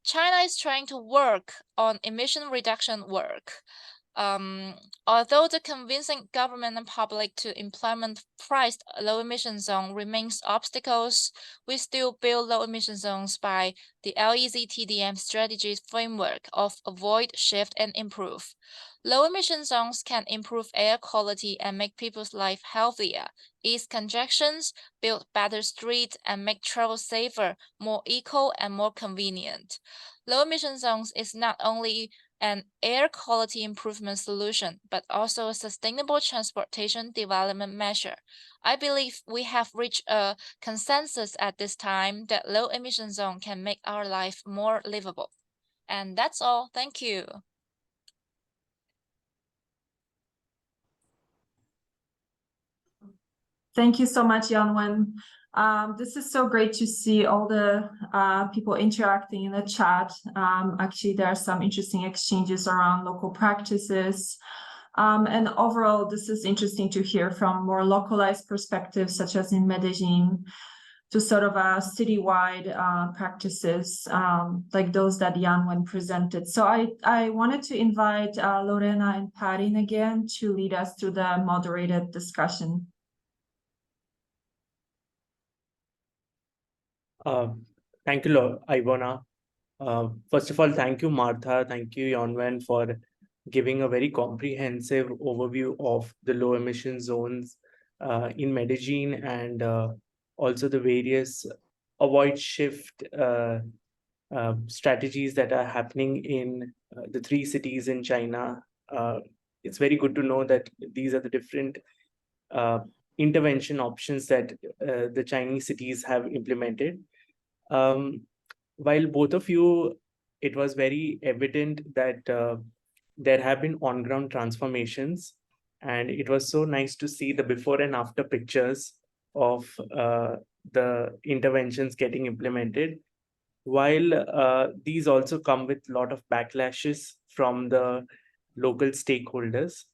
China is trying to work on emission reduction work. Although the convincing government and public to implement priced low emission zone remains obstacles, we still build low emission zones by the LEZ TDM strategy framework of avoid, shift, and improve. Low emission zones can improve air quality and make people's life healthier, ease congestions, build better streets, and make travel safer, more eco, and more convenient. Low emission zones is not only an air quality improvement solution, but also a sustainable transportation development measure. I believe we have reached a consensus at this time that low emission zone can make our life more livable. And that's all. Thank you. Thank you so much, Yanwen. This is so great to see all the people interacting in the chat. Actually, there are some interesting exchanges around local practices. And overall, this is interesting to hear from more localized perspectives, such as in Medellin, to sort of citywide practices like those that Yanwen presented. So I wanted to invite Lorena and Parin again to lead us through the moderated discussion. Thank you, Ivona. First of all, thank you, Martha. Thank you, Yanwen, for giving a very comprehensive overview of the low emission zones in Medellin and also the various avoid shift strategies that are happening in the 3 cities in China. It's very good to know that these are the different intervention options that the Chinese cities have implemented. While both of you, it was very evident that there have been on-ground transformations, and it was so nice to see the before and after pictures of the interventions getting implemented. While these also come with a lot of backlashes from the local stakeholders.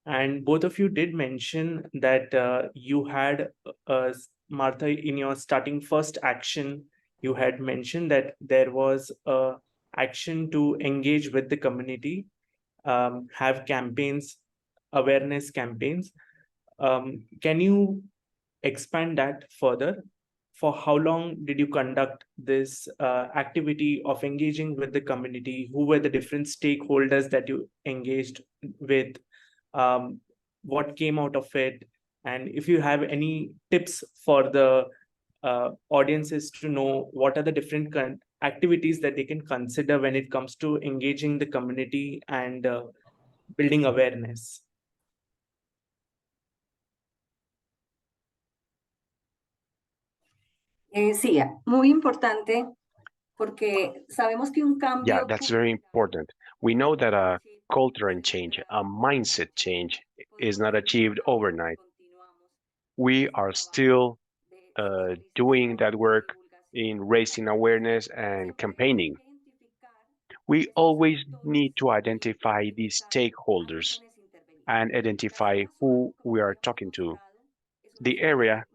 And both of you did mention that you had, Martha, in your starting first action, you had mentioned that there was a action to engage with the community, have campaigns, awareness campaigns. Can you expand that further? For how long did you conduct this activity of engaging with the community? Who were the different stakeholders that you engaged with? What came out of it? And if you have any tips for the audiences to know what are the different activities that they can consider when it comes to engaging the community and building awareness. Sí, muy importante porque sabemos que un cambio. Yeah, that's very important. We know that a cultural change, a mindset change, is not achieved overnight. We are still doing that work in raising awareness and campaigning. We always need to identify these stakeholders and identify who we are talking to. The area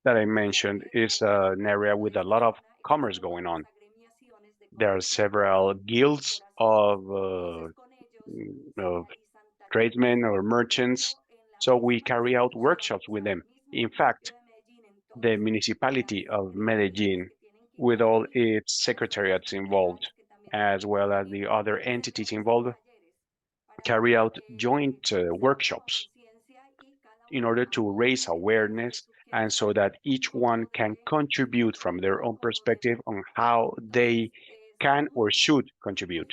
that I mentioned is an area with a lot of commerce going on. There are several guilds of tradesmen or merchants, so we carry out workshops with them. In fact, the municipality of Medellin, with all its secretariats involved, as well as the other entities involved, carry out joint workshops in order to raise awareness and so that each one can contribute from their own perspective on how they can or should contribute.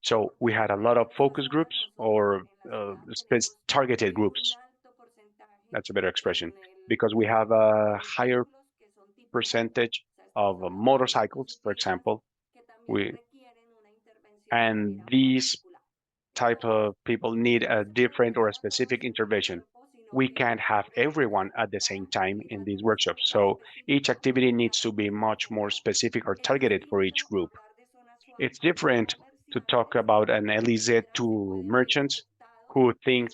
So we had a lot of focus groups or targeted groups. That's a better expression, because we have a higher percentage of motorcycles, for example. And these type of people need a different or a specific intervention. We can't have everyone at the same time in these workshops. So each activity needs to be much more specific or targeted for each group. It's different to talk about an LEZ to merchants who think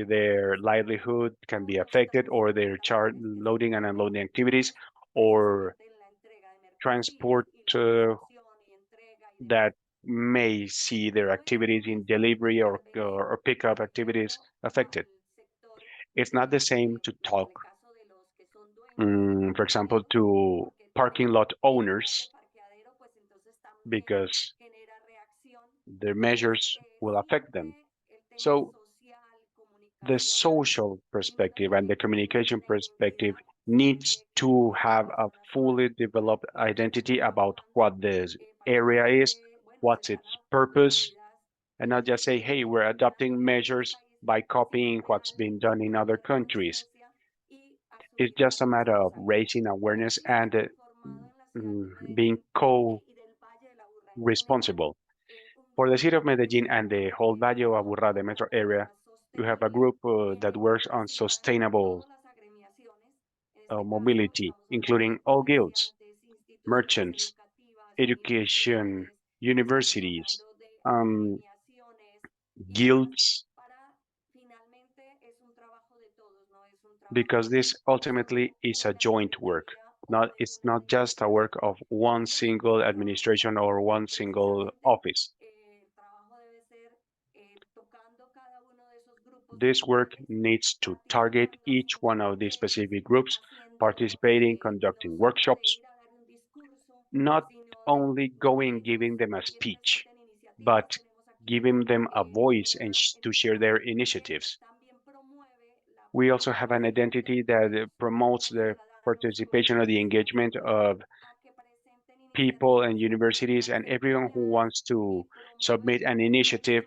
their livelihood can be affected, or their loading and unloading activities, or transport that may see their activities in delivery or pickup activities affected. It's not the same to talk, for example, to parking lot owners, because their measures will affect them. So the social perspective and the communication perspective needs to have a fully developed identity about what this area is, what's its purpose, and not just say, hey, we're adopting measures by copying what's been done in other countries. It's just a matter of raising awareness and being co-responsible. For the city of Medellin and the whole Valle of Aburrá, the metro area, we have a group that works on sustainable mobility, including all guilds, merchants, education, universities, guilds, because this ultimately is a joint work. It's not just a work of one single administration or one single office. This work needs to target each one of these specific groups, participating, conducting workshops, not only going giving them a speech, but giving them a voice and to share their initiatives. We also have an identity that promotes the participation or the engagement of people and universities and everyone who wants to submit an initiative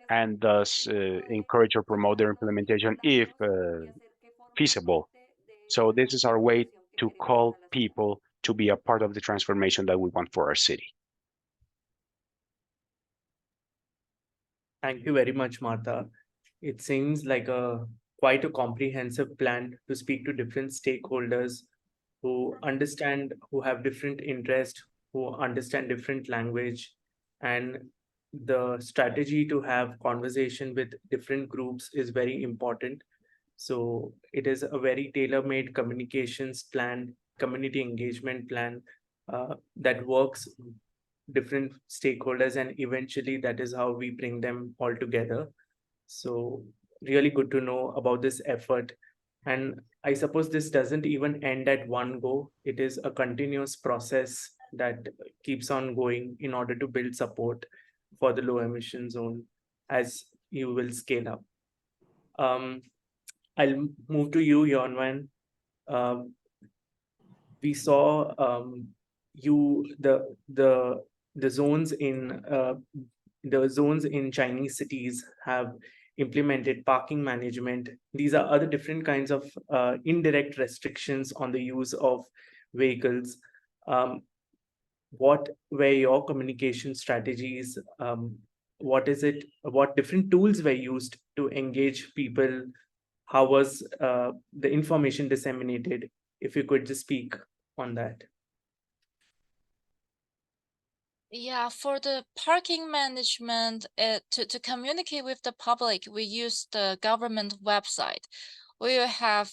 and thus encourage or promote their implementation if feasible. So this is our way to call people to be a part of the transformation that we want for our city. Thank you very much, Martha. It seems like quite a comprehensive plan to speak to different stakeholders who understand, who have different interests, who understand different language, and the strategy to have conversation with different groups is very important. So it is a very tailor-made communications plan, community engagement plan that works different stakeholders, and eventually that is how we bring them all together. So really good to know about this effort. And I suppose this doesn't even end at one go. It is a continuous process that keeps on going in order to build support for the low emission zone as you will scale up. I'll move to you, Yonwan. We saw the zones in Chinese cities have implemented parking management. These are other different kinds of indirect restrictions on the use of vehicles. What were your communication strategies? What different tools were used to engage people? How was the information disseminated? If you could just speak on that. Yeah, for the parking management, to communicate with the public, we use the government website. We will have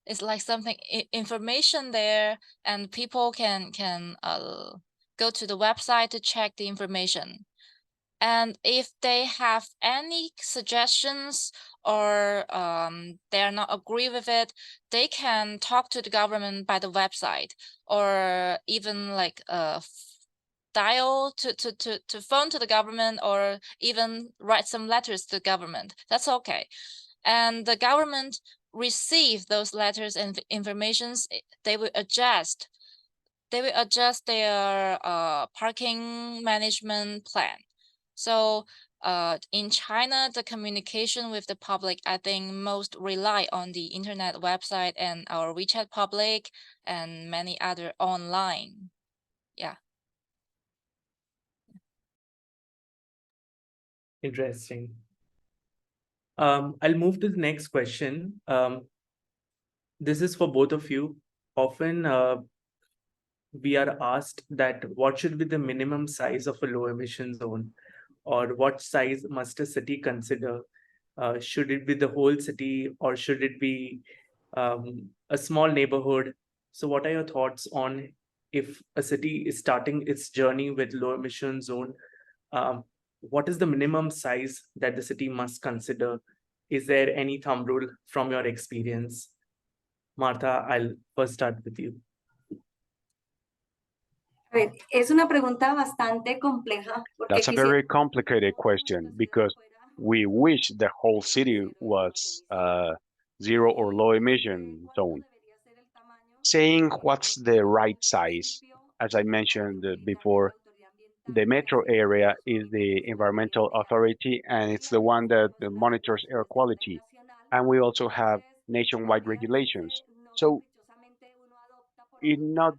it's like something information there, and people can go to the website to check the information. And if they have any suggestions or they are not agree with it, they can talk to the government by the website, or even like dial to phone to the government, or even write some letters to the government. That's okay. And the government receive those letters and informations. They will adjust their parking management plan. So in China, the communication with the public, I think most rely on the internet website and our WeChat public and many other online. Yeah. Interesting. I'll move to the next question. This is for both of you. Often we are asked that what should be the minimum size of a low emission zone, or what size must a city consider? Should it be the whole city, or should it be a small neighborhood? So what are your thoughts on if a city is starting its journey with low emission zone? What is the minimum size that the city must consider? Is there any thumb rule from your experience? Martha, I'll first start with you. Es una pregunta bastante compleja. That's a very complicated question, because we wish the whole city was zero or low emission zone. Saying what's the right size As I mentioned before, the metro area is the environmental authority, and it's the one that monitors air quality. And we also have nationwide regulations. So it not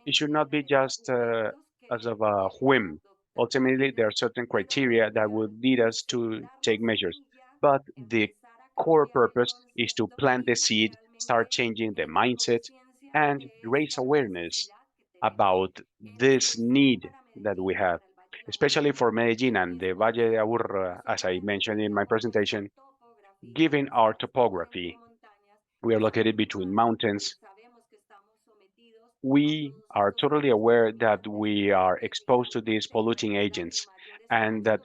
it should not be just as of a whim. Ultimately, there are certain criteria that would lead us to take measures. But the core purpose is to plant the seed, start changing the mindset, and raise awareness about this need that we have, especially for Medellin and the Valle de Aburrá, as I mentioned in my presentation, given our topography. We are located between mountains. We are totally aware that we are exposed to these polluting agents and that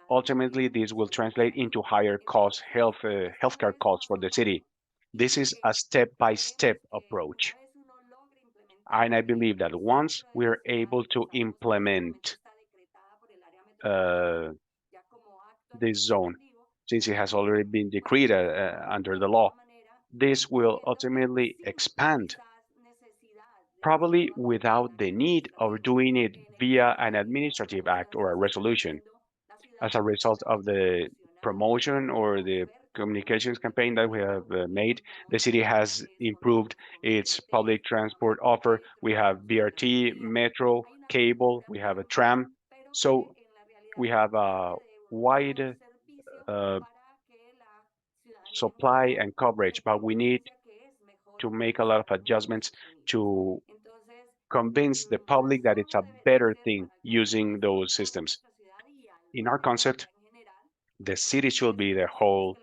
ultimately this will translate into higher healthcare costs for the city. This is a step-by-step approach. And I believe that once we're able to implement this zone, since it has already been decreed under the law, this will ultimately expand, probably without the need of doing it via an administrative act or a resolution. As a result of the promotion or the communications campaign that we have made, the city has improved its public transport offer. We have BRT, metro, cable, we have a tram. So we have a wide supply and coverage, but we need to make a lot of adjustments to convince the public that it's a better thing using those systems. In our concept, the city should be the whole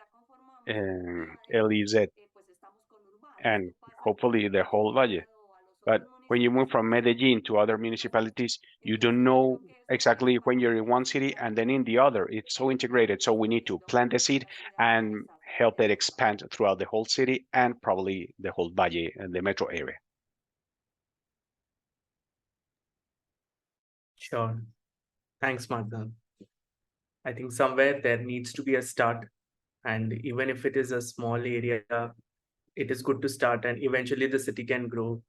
LEZ and hopefully the whole Valle. But when you move from Medellin to other municipalities, you don't know exactly when you're in one city and then in the other. It's so integrated. So we need to plant the seed and help it expand throughout the whole city and probably the whole Valle and the metro area. Sure. Thanks, Martha. I think somewhere there needs to be a start. And even if it is a small area, it is good to start and eventually the city can grow.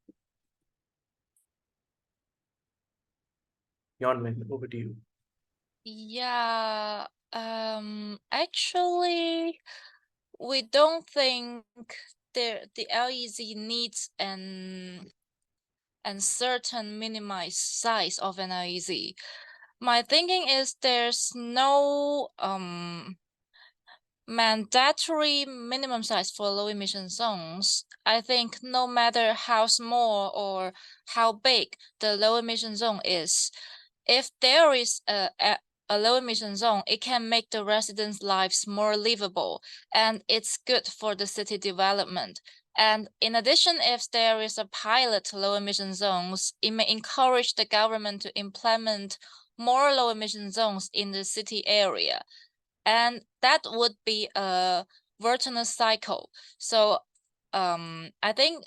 Yonwin, over to you. Yeah, actually, we don't think the LEZ needs an certain minimized size of an LEZ. My thinking is there's no mandatory minimum size for low emission zones. I think no matter how small or how big the low emission zone is, if there is a low emission zone, it can make the residents' lives more livable and it's good for the city development. And in addition, if there is a pilot low emission zones, it may encourage the government to implement more low emission zones in the city area. And that would be a virtuous cycle. So I think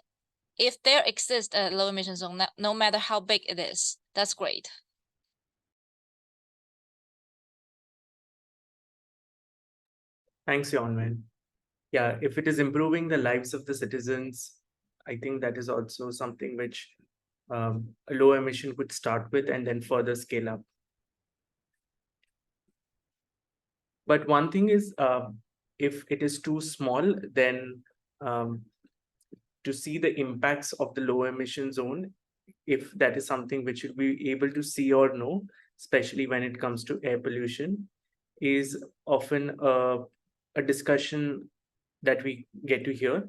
if there exists a low emission zone, no matter how big it is, that's great. Thanks, Yonwin. Yeah, if it is improving the lives of the citizens, I think that is also something which a low emission could start with and then further scale up. But one thing is, if it is too small, then to see the impacts of the low emission zone, if that is something which you'll be able to see or know, especially when it comes to air pollution, is often a discussion that we get to hear.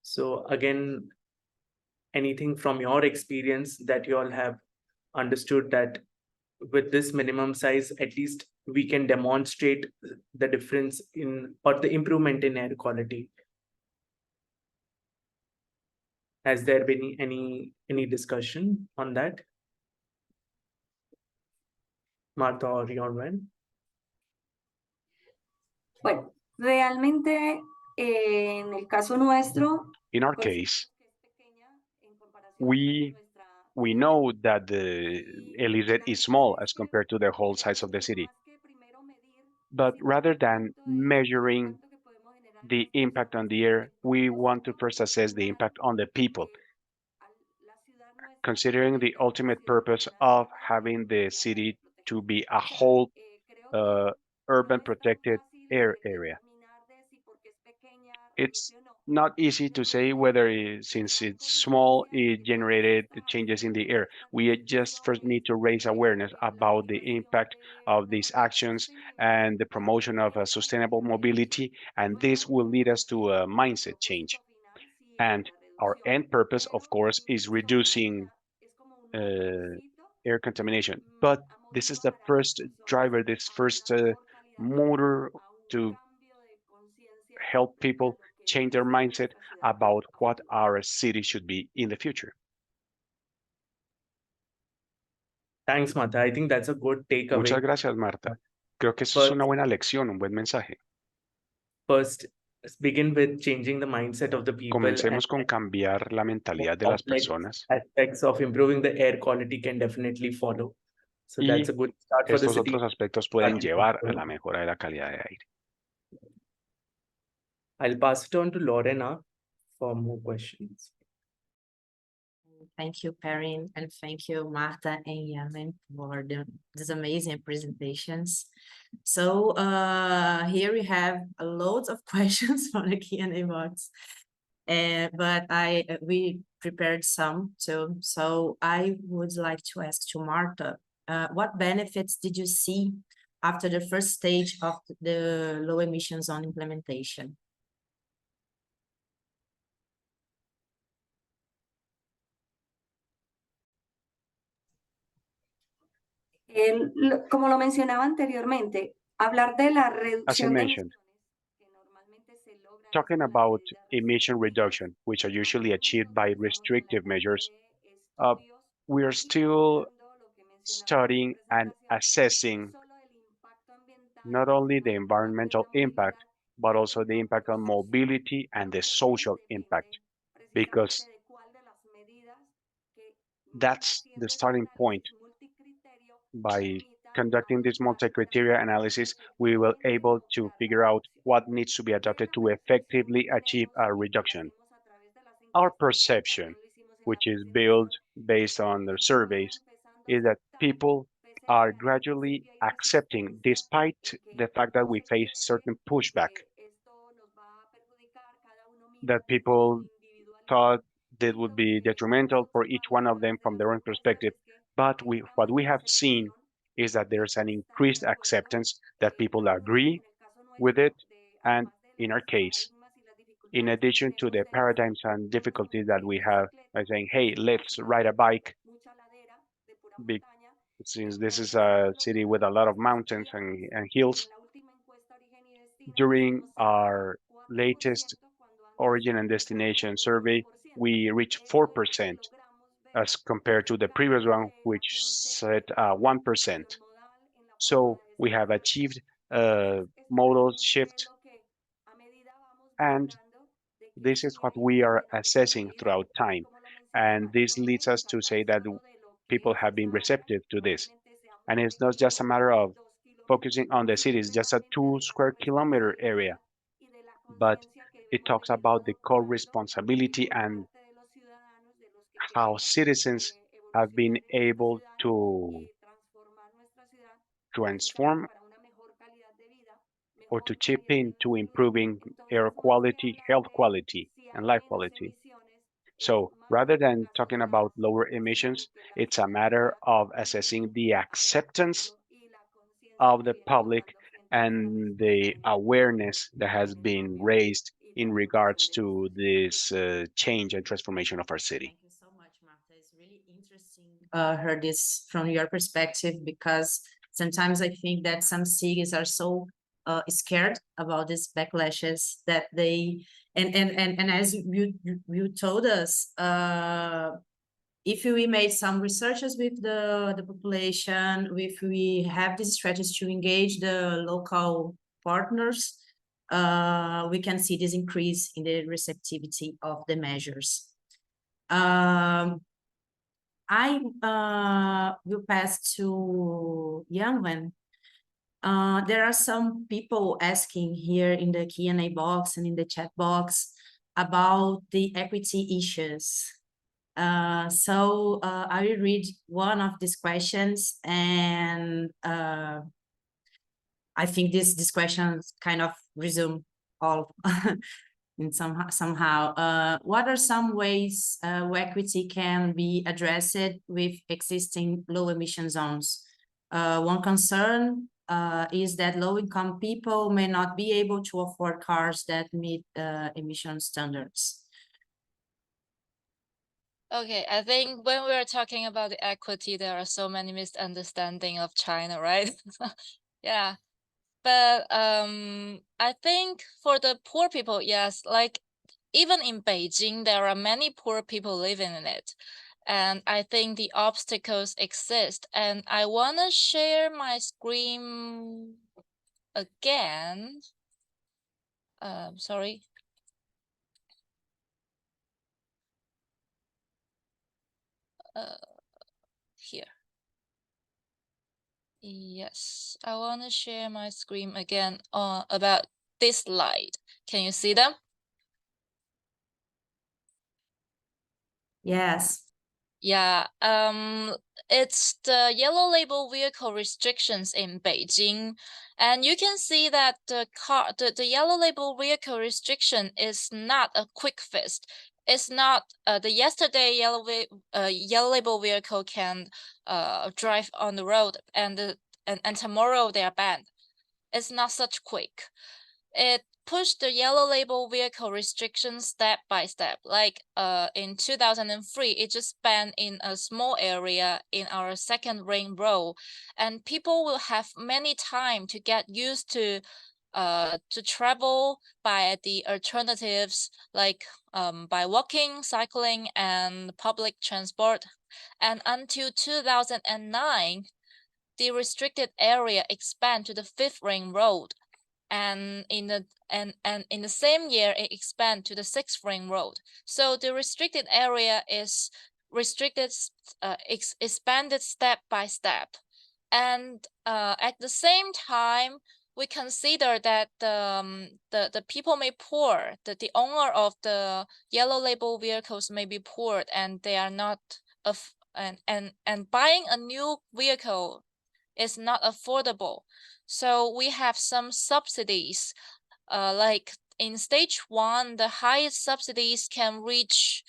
So again, anything from your experience that you all have understood that with this minimum size, at least we can demonstrate the difference in or the improvement in air quality. Has there been any discussion on that? Martha or Yonwen? Bueno, realmente en el caso nuestro, In our case, we know that the LEZ is small as compared to the whole size of the city. But rather than measuring the impact on the air, we want to first assess the impact on the people. considering the ultimate purpose of having the city to be a whole urban protected air area. It's not easy to say whether since it's small, it generated changes in the air. We just first need to raise awareness about the impact of these actions and the promotion of a sustainable mobility, and this will lead us to a mindset change. And our end purpose, of course, is reducing air contamination. But this is the first driver, this first motor to help people change their mindset about what our city should be in the future. Thanks, Martha. I think that's a good takeaway. Muchas gracias, Marta. Creo que eso es una buena lección, un buen mensaje. First, begin with changing the mindset of the people. Comencemos con cambiar la mentalidad de las personas. Aspects of improving the air quality can definitely follow. So that's a good start for the estos city. otros aspectos pueden llevar a la mejora de la calidad de aire. I'll pass it on to Lorena for more questions. Thank you, Perrin, and thank you, Marta and Yamen, for these amazing presentations. So here we have loads of questions for the Q&A box, but we prepared some too. So I would like to ask to Marta, what benefits did you see after the first stage of the low emission zone implementation? Como lo mencionaba anteriormente, hablar de la reducción de emisiones que normalmente se logra talking about emission reduction, which are usually achieved by restrictive measures, we are still studying and assessing not only the environmental impact, but also the impact on mobility and the social impact, because that's the starting point. By conducting this multi-criteria analysis, we will able to figure out what needs to be adopted to effectively achieve a reduction. Our perception, which is built based on their surveys, is that people are gradually accepting, despite the fact that we face certain pushback, that people thought that would be detrimental for each one of them from their own perspective. But what we have seen is that there's an increased acceptance, that people agree with it. And in our case, in addition to the paradigms and difficulties that we have by saying, hey, let's ride a bike, since this is a city with a lot of mountains and hills, during our latest origin and destination survey, we reached 4%, as compared to the previous one, which said 1%. So we have achieved a modal shift, and this is what we are assessing throughout time. And this leads us to say that people have been receptive to this. And it's not just a matter of focusing on the cities, just a 2 square kilometer area, but it talks about the co-responsibility and how citizens have been able to transform or to chip in to improving air quality, health quality, and life quality. So rather than talking about lower emissions, it's a matter of assessing the acceptance of the public and the awareness that has been raised in regards to this change and transformation of our city. Thank you so much, Marta. It's really interesting hear this from your perspective, because sometimes I think that some cities are so scared about these backlashes that they and as you told us, if we made some researches with the population, if we have this strategy to engage the local partners, we can see this increase in the receptivity of the measures. I will pass to Yanwen. There are some people asking here in the Q&A box and in the chat box about the equity issues. I will read one of these questions, and I think these questions kind of resume all in somehow. What are some ways where equity can be addressed with existing low emission zones? One concern is that low-income people may not be able to afford cars that meet emission standards. Okay, I think when we are talking about the equity, there are so many misunderstandings of China, right? Yeah. But I think for the poor people, yes, like even in Beijing, there are many poor people living in it. And I think the obstacles exist. And I want to share my screen again. Sorry. Here. Yes, I want to share my screen again about this slide. Can you see them? Yes. Yeah, it's the yellow label vehicle restrictions in Beijing. And you can see that the yellow label vehicle restriction is not a quick fix. It's not the yesterday yellow label vehicle can drive on the road and tomorrow they are banned. It's not such quick. It pushed the yellow label vehicle restrictions step by step. Like in 2003, it just banned in a small area in our second ring road, and people will have many time to get used to travel by the alternatives like by walking, cycling, and public transport. And until 2009, the restricted area expand to the fifth ring road. And in the same year, it expand to the sixth ring road. So the restricted area is expanded step by step. And at the same time, we consider that the people may poor, the owner of the yellow label vehicles may be poor, and they are not and buying a new vehicle is not affordable. So we have some subsidies, like in stage 1, the highest subsidies can reach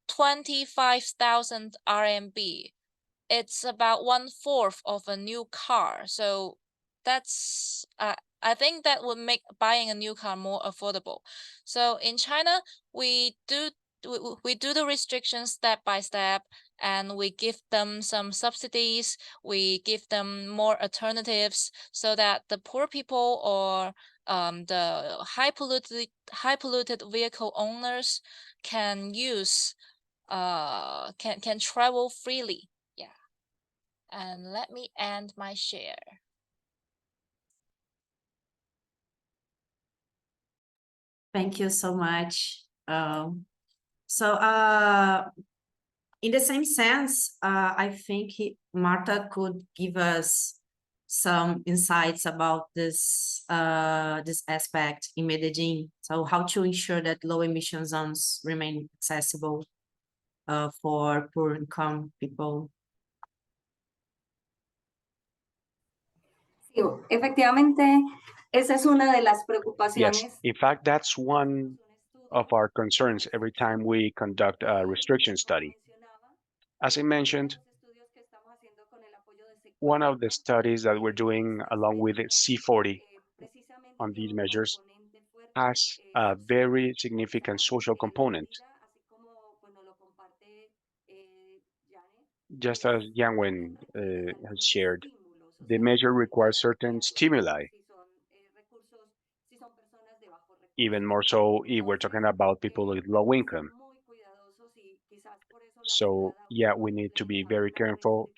25,000 RMB. It's about 1/4 of a new car. So that's I think that would make buying a new car more affordable. So in China, we do the restrictions step by step, and we give them some subsidies. We give them more alternatives so that the poor people or the high polluted vehicle owners can use can travel freely. Yeah. And let me end my share. Thank you so much. In the same sense, I think Marta could give us some insights about this aspect in Medellin. So how to ensure that low emission zones remain accessible for poor income people. Sí, efectivamente, esa es una de las Yes, preocupaciones. in fact, that's one of our concerns every time we conduct a restriction study. As I mentioned, one of the studies that we're doing along with C40 on these measures has a very significant social component. Just as Yang Wen has shared, the measure requires certain stimuli, even more so if we're talking about people with low income. So yeah, we need to be very careful,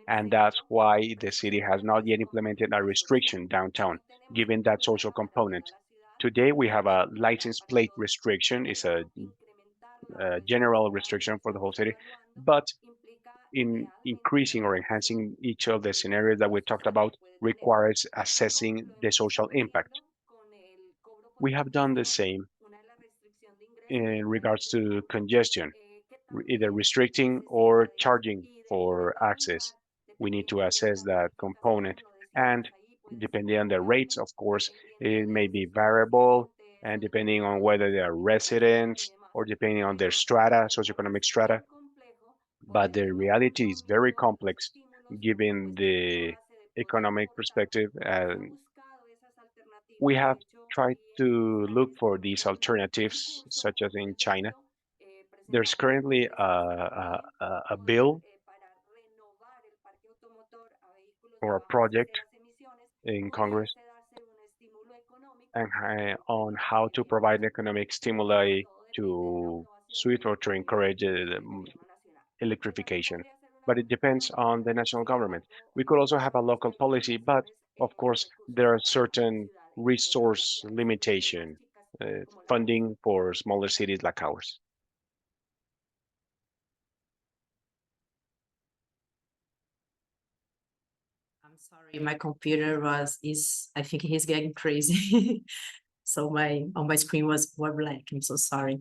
and that's why the city has not yet implemented a restriction downtown, given that social component. Today we have a license plate restriction, it's a general restriction for the whole city, but in increasing or enhancing each of the scenarios that we talked about requires assessing the social impact. We have done the same in regards to congestion. either restricting or charging for access. We need to assess that component, and depending on the rates, of course, it may be variable, and depending on whether they are residents or depending on their strata, socioeconomic strata. But the reality is very complex given the economic perspective, and we have tried to look for these alternatives, such as in China. There's currently a bill or a project in Congress and on how to provide economic stimuli to switch or to encourage electrification. But it depends on the national government. We could also have a local policy, but of course, there are certain resource limitation, funding for smaller cities like ours. I'm sorry, my computer I think he's getting crazy. So on my screen was black. I'm so sorry.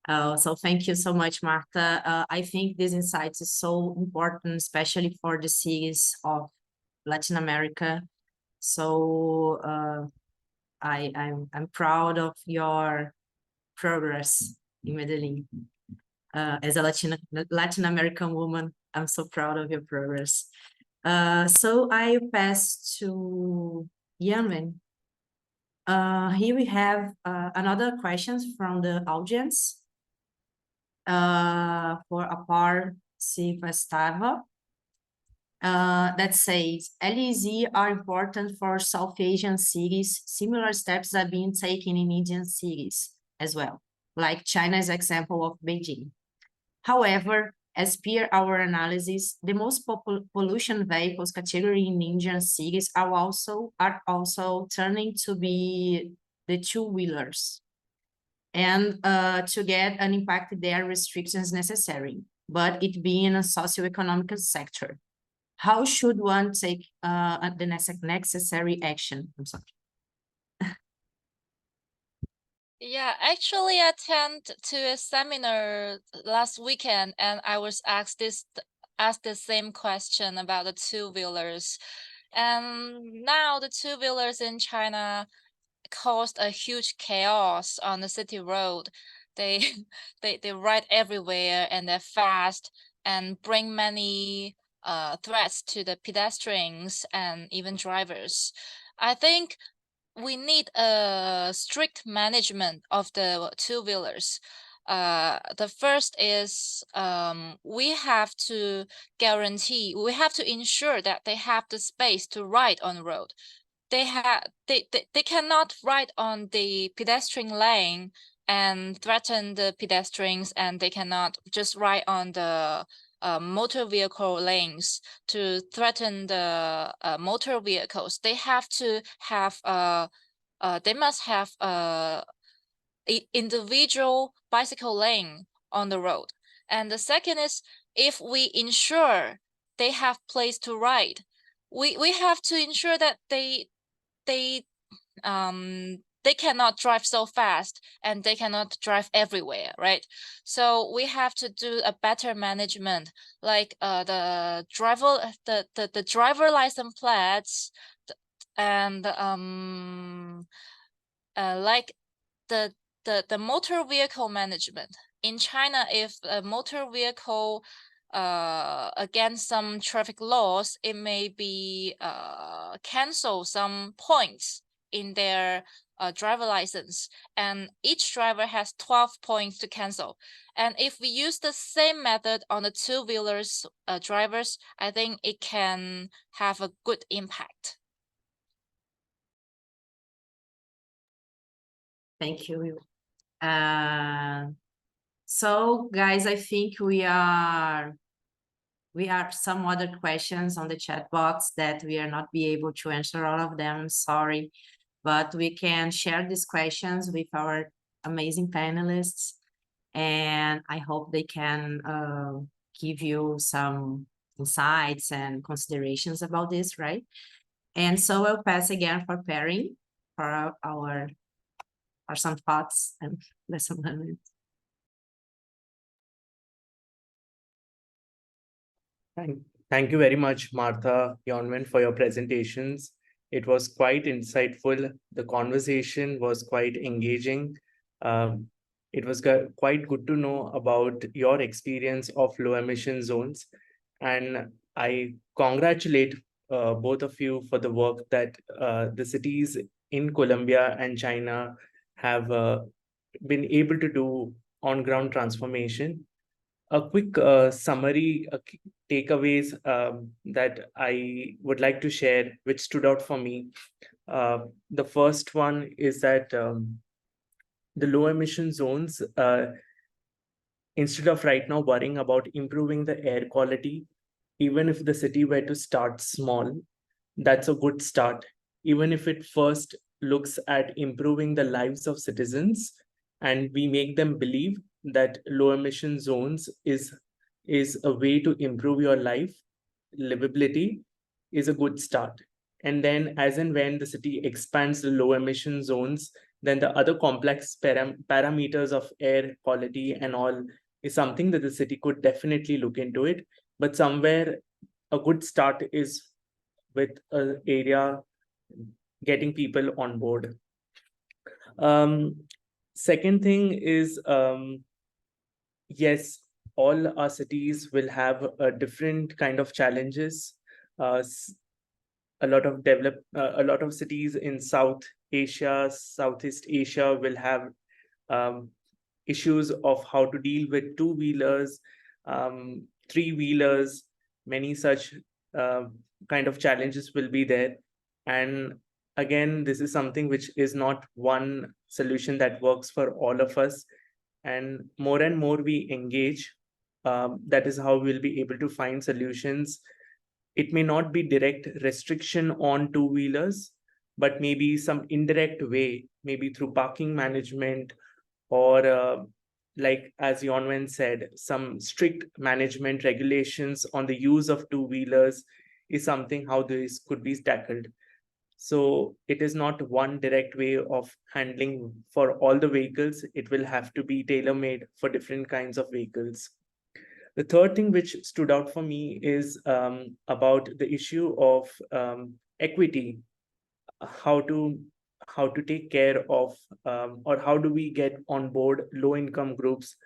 So thank you so much, Marta. I think this insight is so important, especially for the cities of Latin America. So I'm proud of your progress in Medellin. As a Latin American woman, I'm so proud of your progress. So I pass to Yanwen. Here we have another questions from the audience for Apar Sivastava. That says, LEZs are important for South Asian cities. Similar steps are being taken in Indian cities as well, like China's example of Beijing. However, as per our analysis, the most pollution vehicles category in Indian cities are also turning to be the two-wheelers, and to get an impact there, restrictions necessary, but it being a socioeconomic sector. How should one take the necessary action? I'm sorry. Yeah, actually, I attended to a seminar last weekend, and I was asked the same question about the two-wheelers. And now the two-wheelers in China caused a huge chaos on the city road. They they ride everywhere, and they're fast and bring many threats to the pedestrians and even drivers. I think we need a strict management of the two-wheelers. The first is we have to ensure that they have the space to ride on the road. They cannot ride on the pedestrian lane and threaten the pedestrians, and they cannot just ride on the motor vehicle lanes to threaten the motor vehicles. They have to have they must have individual bicycle lane on the road. And the second is, if we ensure they have place to ride, we have to ensure that they cannot drive so fast, and they cannot drive everywhere, right? So we have to do a better management, like the driver license plates, and like the motor vehicle management in China. If a motor vehicle against some traffic laws, it may be cancel some points in their driver license, and each driver has 12 points to cancel. And if we use the same method on the two-wheelers drivers, I think it can have a good impact. Thank you. So guys, I think we are some other questions on the chat box that we are not be able to answer all of them. Sorry, but we can share these questions with our amazing panelists, and I hope they can give you some insights and considerations about this, right? And so I'll pass again for Perry for some thoughts and lesson learned. Thank you very much, Martha, Yonwen, for your presentations. It was quite insightful. The conversation was quite engaging. It was quite good to know about your experience of low emission zones. And I congratulate both of you for the work that the cities in Colombia and China have been able to do on ground transformation. A quick summary, takeaways that I would like to share, which stood out for me. The first one is that the low emission zones, instead of right now worrying about improving the air quality, even if the city were to start small, that's a good start. Even if it first looks at improving the lives of citizens and we make them believe that low emission zones is a way to improve your life, livability is a good start. And then as and when the city expands the low emission zones, then the other complex parameters of air quality and all is something that the city could definitely look into it. But somewhere a good start is with an area getting people on board. Second thing is, yes, all our cities will have a different kind of challenges. A lot of cities in South Asia, Southeast Asia will have issues of how to deal with two-wheelers, three-wheelers, many such kind of challenges will be there. And again, this is something which is not one solution that works for all of us. And more we engage, that is how we'll be able to find solutions. It may not be direct restriction on two-wheelers, but maybe some indirect way, maybe through parking management, or like as Yonwen said, some strict management regulations on the use of two-wheelers is something how this could be tackled. So it is not one direct way of handling for all the vehicles. It will have to be tailor-made for different kinds of vehicles. The third thing which stood out for me is about the issue of equity, how to take care of, or how do we get on board low income groups.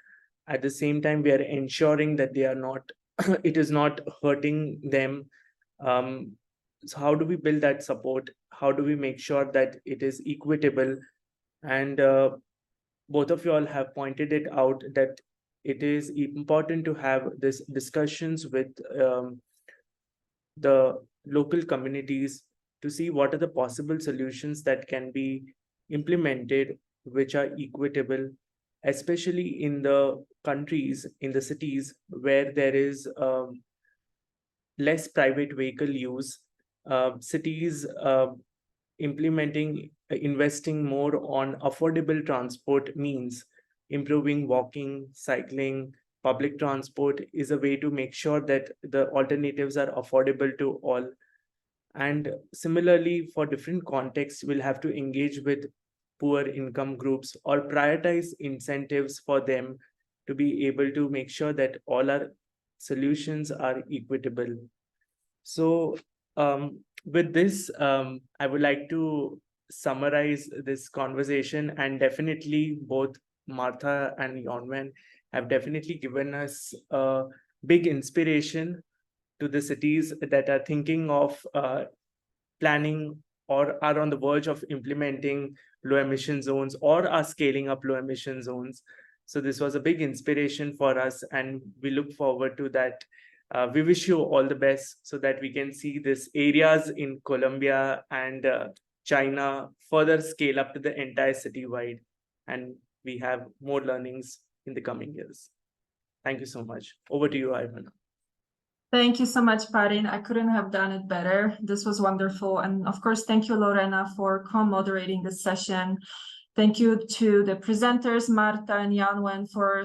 At the same time, we are ensuring that they are not, it is not hurting them. So how do we build that support? How do we make sure that it is equitable? And both of you all have pointed it out that it is important to have this discussions with the local communities to see what are the possible solutions that can be implemented, which are equitable, especially in the countries, in the cities where there is less private vehicle use. Cities investing more on affordable transport means improving walking, cycling, public transport is a way to make sure that the alternatives are affordable to all. And similarly, for different contexts, we'll have to engage with poor income groups or prioritize incentives for them to be able to make sure that all our solutions are equitable. So with this, I would like to summarize this conversation, and definitely both Martha and Yonwen have definitely given us a big inspiration to the cities that are thinking of planning or are on the verge of implementing low emission zones or are scaling up low emission zones. So this was a big inspiration for us, and we look forward to that. We wish you all the best so that we can see these areas in Colombia and China further scale up to the entire citywide, and we have more learnings in the coming years. Thank you so much. Over to you, Ivan. Thank you so much, Parin. I couldn't have done it better. This was wonderful. And of course, thank you, Lorena, for co-moderating this session. Thank you to the presenters, Marta and Yonwen, for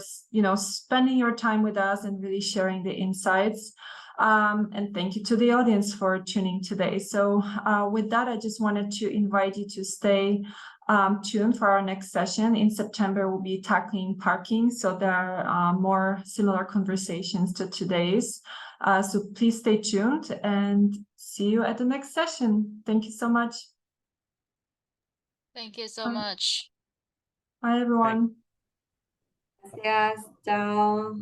spending your time with us and really sharing the insights. And thank you to the audience for tuning today. So with that, I just wanted to invite you to stay tuned for our next session. In September, we'll be tackling parking. So there are more similar conversations to today's. So please stay tuned and see you at the next session. Thank you so much. Thank you so much. Bye, everyone. Gracias, chao.